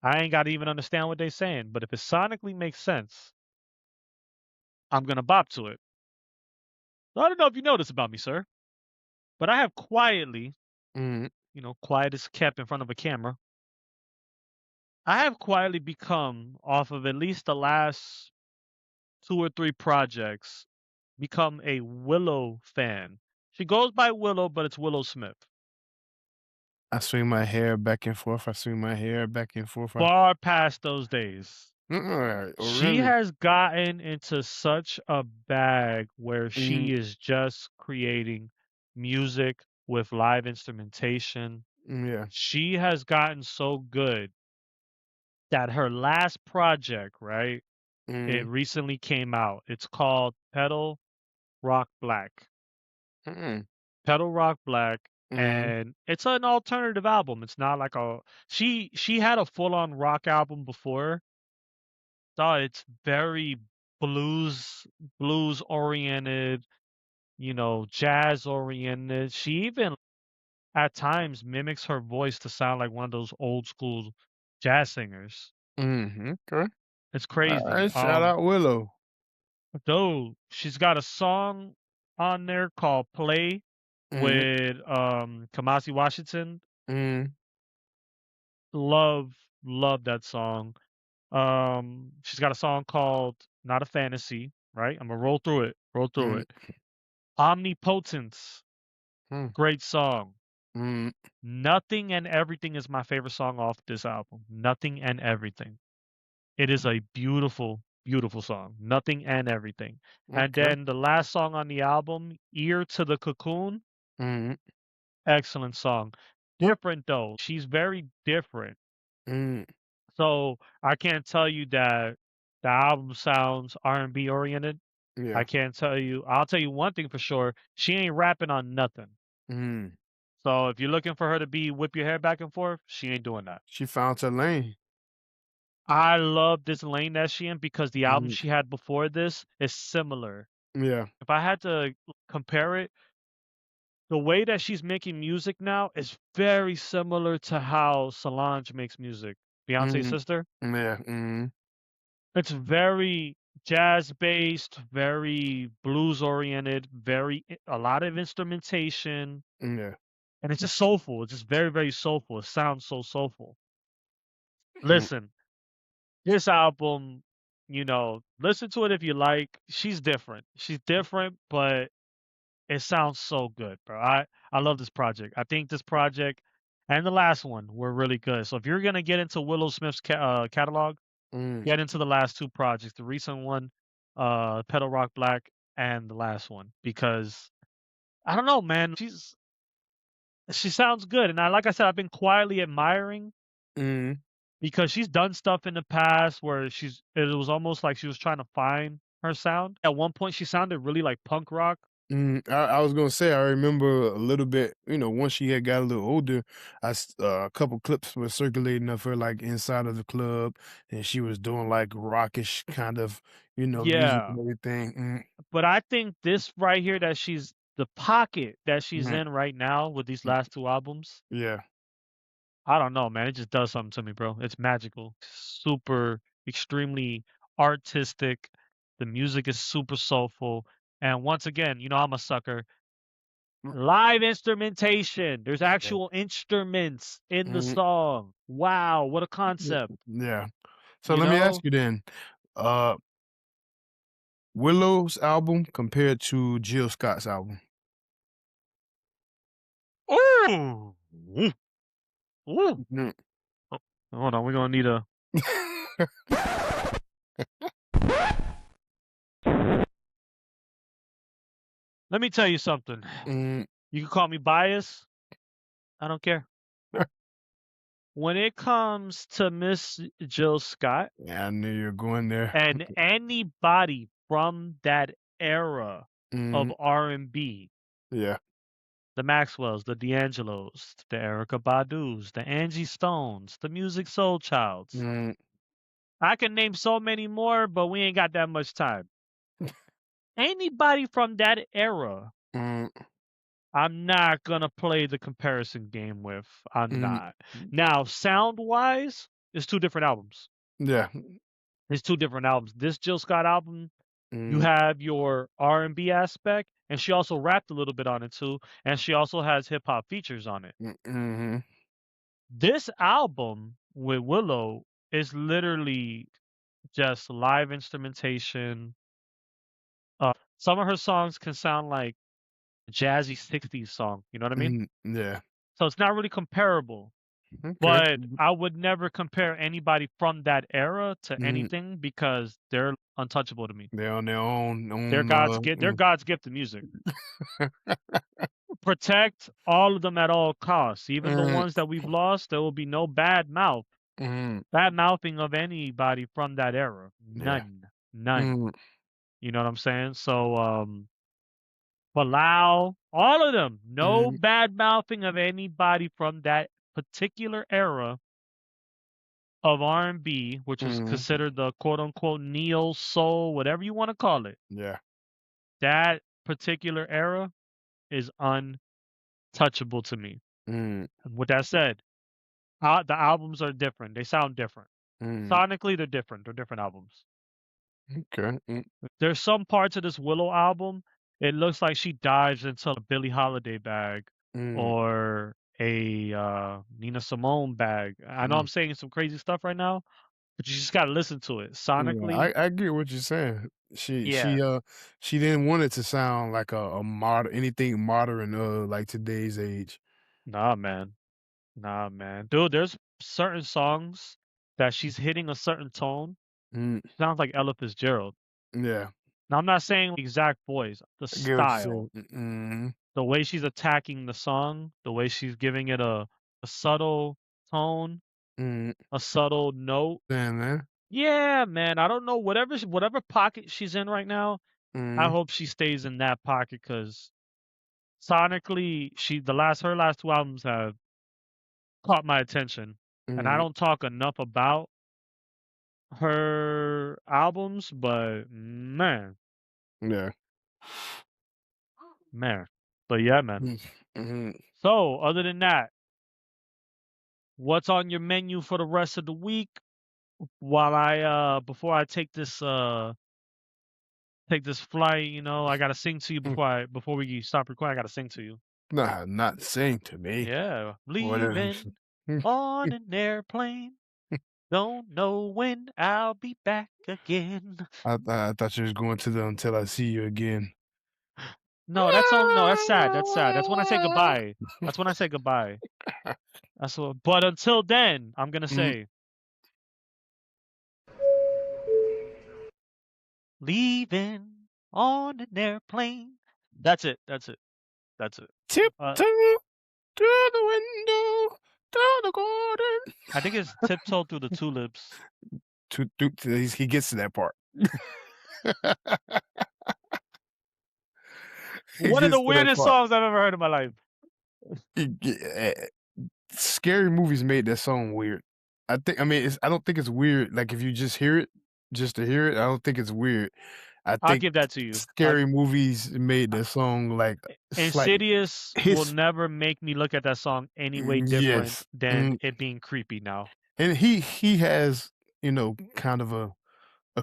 I ain't gotta even understand what they're saying, but if it sonically makes sense, I'm gonna bop to it. So I don't know if you know this about me, sir, but I have quietly, Mhm. quiet as kept in front of a camera. I have quietly become, off of at least the last two or three projects, become a Willow fan. She goes by Willow, but it's Willow Smith. I swing my hair back and forth. I swing my hair back and forth. Far past those days. Oh, She really? has gotten into such a bag where Mhm, she is just creating music with live instrumentation. yeah. She has gotten so good that her last project, right? It Mm, recently came out. It's called Pedal Rock Black. mm, Pedal Rock Black, mm, and it's an alternative album. It's not like a she had a full-on rock album before. So it's very blues oriented, jazz oriented. She even at times mimics her voice to sound like one of those old school jazz singers. okay. It's All crazy. right, shout out Willow. Though she's got a song on there called Play Mm, with Kamasi Washington. mm, Love, love that song. She's got a song called Not a Fantasy, right? I'm gonna roll through it. Roll through mm, it. Omnipotence, mm, great song. mm, Nothing and Everything is my favorite song off this album. Nothing and Everything. It is a beautiful, beautiful song. Nothing and Everything. And okay. then the last song on the album, Ear to the Cocoon, Mm, excellent song. Different though. She's very different. mm, So I can't tell you that the album sounds R&B oriented. I yeah. can't tell you. I'll tell you one thing for sure. She ain't rapping on nothing. Mm. So if you're looking for her to be whip your hair back and forth, she ain't doing that. She found her lane. I love this lane that she in because the album Mm, she had before this is similar. yeah. If I had to compare it, the way that she's making music now is very similar to how Solange makes music. Beyonce's Mm, sister. yeah. Mm, It's very jazz based, very blues oriented, a lot of instrumentation, yeah. and it's just soulful. It's just very, very soulful. It sounds so soulful. Mm, Listen, this album, listen to it if you like. She's different. She's different, but it sounds so good, bro. I love this project. I think this project and the last one were really good. So if you're gonna get into Willow Smith's catalog, mm, get into the last two projects, the recent one, Pedal Rock Black, and the last one, because I don't know, man. She sounds good, and like I said, I've been quietly admiring mm. because she's done stuff in the past where it was almost like she was trying to find her sound. At one point, she sounded really like punk rock. I was gonna say I remember a little bit. Once she had got a little older, a couple clips were circulating of her like inside of the club, and she was doing like rockish kind of music Yeah, and everything. but I think this right here that she's the pocket that she's Mm, in right now with these mm, last two albums. yeah. I don't know, man. It just does something to me, bro. It's magical. Super, extremely artistic. The music is super soulful. And once again, I'm a sucker. Mm, Live instrumentation. There's yeah. actual instruments in the Mm, song. Wow, what a concept. yeah. So You let me ask know? you then, uh, Willow's album compared to Jill Scott's album. Ooh. Ooh. Ooh. Mm. Oh, hold on, we're gonna need a let me tell you something. Mm. You can call me biased. I don't care. When it comes to Miss Jill Scott, Yeah, I knew you were going there. and anybody from that era Mm, of R&B, yeah. the Maxwells, the D'Angelos, the Erica Badu's, the Angie Stones, the Music Soul Childs. Mm, I can name so many more, but we ain't got that much time. Anybody from that era, mm, I'm not gonna play the comparison game with. I'm mm, not. Now, sound-wise, it's two different albums. yeah. It's two different albums. This Jill Scott album, you Mm, have your R&B aspect, and she also rapped a little bit on it too, and she also has hip hop features on it. mhm, This album with Willow is literally just live instrumentation. Some of her songs can sound like a jazzy 60s song, you know what I mean? yeah. So it's not really comparable, Okay. but I would never compare anybody from that era to Mm, anything because they're untouchable to me. they're on their own They're God's gift to music. Protect all of them at all costs. Even the mm, ones that we've lost, there will be no bad mouth. Mm, Bad mouthing of anybody from that era. yeah. None. Mm, You know what I'm saying? So, Bilal, all of them, no mm, bad mouthing of anybody from that particular era of R&B, which was mm, considered the quote unquote neo soul, whatever you want to call it. yeah. That particular era is untouchable to me. Mm, And with that said, the albums are different. They sound different. mm, Sonically, they're different. They're different albums. okay. Mm, There's some parts of this Willow album, it looks like she dives into a Billie Holiday bag mm, or a Nina Simone bag. I know I'm mm. saying some crazy stuff right now, but you just gotta listen to it. Yeah, Sonically, I get what you're saying. She yeah. she uh she didn't want it to sound like a modern anything modern like today's age. Nah, man. Nah, man. Dude, there's certain songs that she's hitting a certain tone. Mm, She sounds like Ella Fitzgerald. yeah, Now, I'm not saying the exact voice, the I get what you're style, saying. Mm, the way she's attacking the song, the way she's giving it a subtle tone, mm, a subtle note. damn man. Yeah, man. I don't know whatever pocket she's in right now. I Mm, hope she stays in that pocket because sonically, her last two albums have caught my attention, and I mm, don't talk enough about her albums, but yeah. man. But yeah, man. Mm, mm. So other than that, what's on your menu for the rest of the week? While before I take this flight, I gotta sing to you Mm. before we stop recording. I gotta sing to you. Nah, not saying to me. Yeah, What leaving on an airplane. Don't know when I'll be back again. I thought you was going to the until I see you again. No, that's on. No, that's sad. That's sad. That's when I say goodbye. That's when I say goodbye. That's what. But until then, I'm gonna Mm, say, leaving on an airplane. That's it. That's it. That's it. tiptoe through the window, through the garden. I think it's tiptoe through the tulips. He gets to that part. He One of gets the to that weirdest part. songs I've ever heard in my life. Scary movies made that song weird. I mean, I don't think it's weird. Like if you just hear it, just to hear it, I don't think it's weird. I I'll think give that to you. scary movies made that song like slightly Insidious will his. never make me look at that song any way different Yes, than it being creepy now. and he has kind of a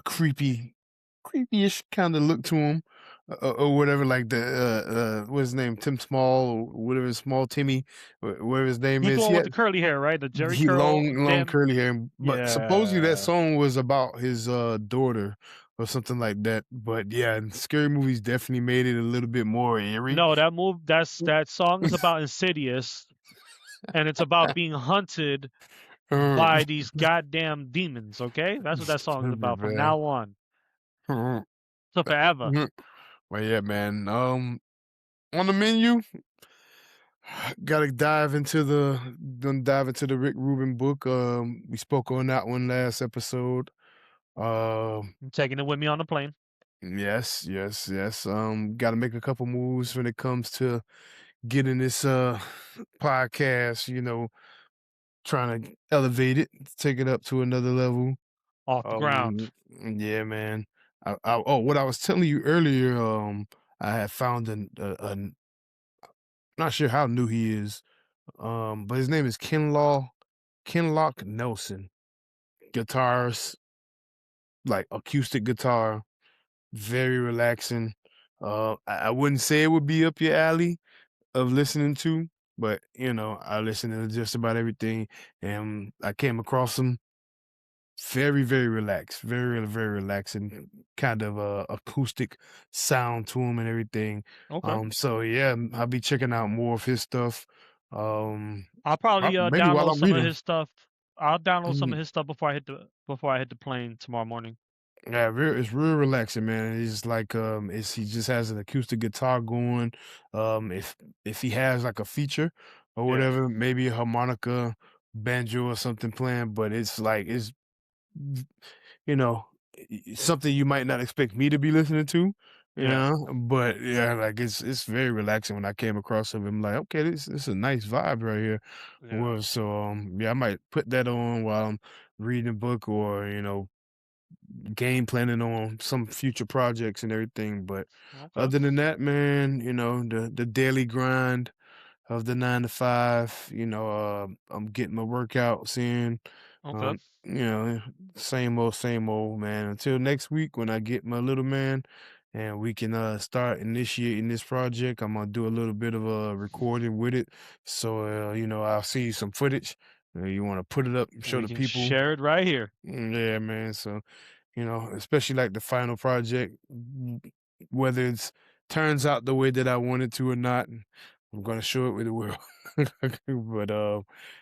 creepy-ish kind of look to him, or whatever. Like the what's his name, Tim Small, or whatever, Small Timmy, whatever his name He's the is. one with the curly hair, right? The Jerry curl. Long Damn. curly hair. But supposedly that Yeah. song was about his daughter or something like that. But yeah, and scary movies definitely made it a little bit more eerie. No, that song is about Insidious, and it's about being hunted by these goddamn demons. Okay, that's what that song is about from now on. So forever. Well, yeah, man. On the menu, gotta dive into the Rick Rubin book. We spoke on that one last episode. I'm taking it with me on the plane. Yes, yes, yes. Gotta make a couple moves when it comes to getting this podcast, trying to elevate it, take it up to another level. Off the ground. Yeah, man. What I was telling you earlier, I had found not sure how new he is, but his name is Kenlock Nelson. Guitars, like acoustic guitar, very relaxing. I wouldn't say it would be up your alley of listening to, but I listen to just about everything, and I came across him. Very, very relaxed, very, very relaxing, kind of acoustic sound to him and everything. Okay. So yeah, I'll be checking out more of his stuff. I'll probably Maybe while download I'm some of reading. his stuff. I'll download some Mhm. of his stuff before I hit the plane tomorrow morning. Yeah, it's real relaxing, man. It's like he just has an acoustic guitar going. If he has like a feature or Yeah. whatever, maybe a harmonica banjo or something playing, but it's like it's you know, something you might not expect me to be listening to, Yeah. but yeah, like it's very relaxing when I came across it. I'm like, okay, this is a nice vibe right here. Yeah. Well, so yeah, I might put that on while I'm reading a book or game planning on some future projects and everything. But Okay. other than that, man, the daily grind of the 9 to 5. I'm getting my workouts in. Okay. Um, same old, man. Until next week when I get my little man and we can start initiating this project. I'm gonna do a little bit of a recording with it. So I'll see you some footage. You want to put it up and show We the can people. share it right here. Yeah, man. So especially like the final project, whether it's turns out the way that I want it to or not, I'm gonna show it with the world. But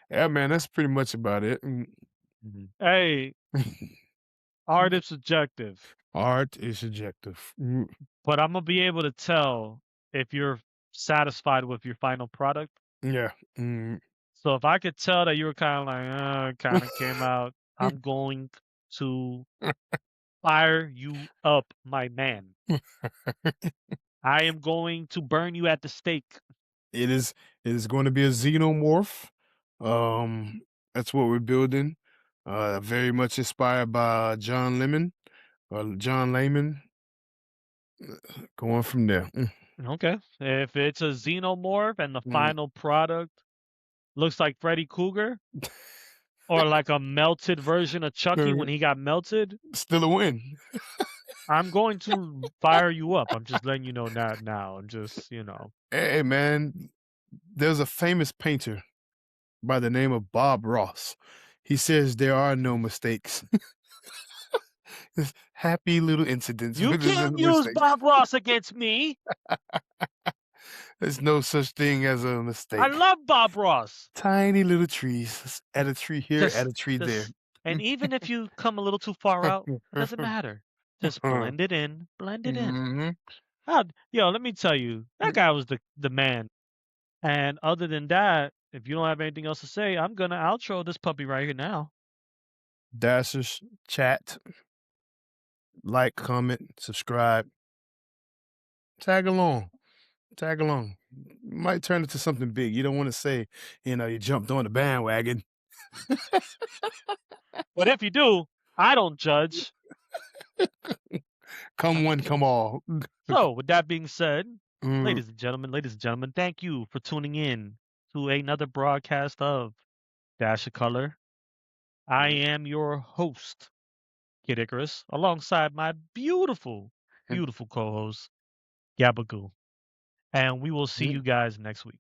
yeah, man, that's pretty much about it. Mhm. Hey, art is subjective, Art is subjective. but I'm gonna be able to tell if you're satisfied with your final product. Yeah. Mm. So if I could tell that you were kind of like, it kind of came out, I'm going to fire you up, my man. I am going to burn you at the stake. It is going to be a xenomorph. That's what we're building. Very much inspired by John Layman. Going from there. Okay. If it's a xenomorph and the Mm. final product looks like Freddy Krueger or like a melted version of Chucky when he got melted, Still a win. I'm going to fire you up. I'm just letting you know that now. I'm just. Hey, man, there's a famous painter by the name of Bob Ross. He says there are no mistakes. It's happy little incidents You rather can't than use mistakes. Bob Ross against me. There's no such thing as a I mistake. love Bob Ross. Tiny little trees. Add a tree here, add Just, a tree there. just, and even if you come a little too far out, it doesn't matter. Just blend it in, blend it in. Mhm. Yo, let me tell you, that guy was the man. And other than that, if you don't have anything else to say, I'm gonna outro this puppy right here now. Dashers, chat, like, comment, subscribe, tag along. Tag along. Might turn into something big. You don't want to say, you jumped on the bandwagon. But if you do, I don't judge. Come one, come all. So, with that being said, Mm, ladies and gentlemen, thank you for tuning in to another broadcast of Dash of Color. I am your host, Kid Icarus, alongside my beautiful, beautiful co-host, Gabagoo. And we will see mm. you guys next week.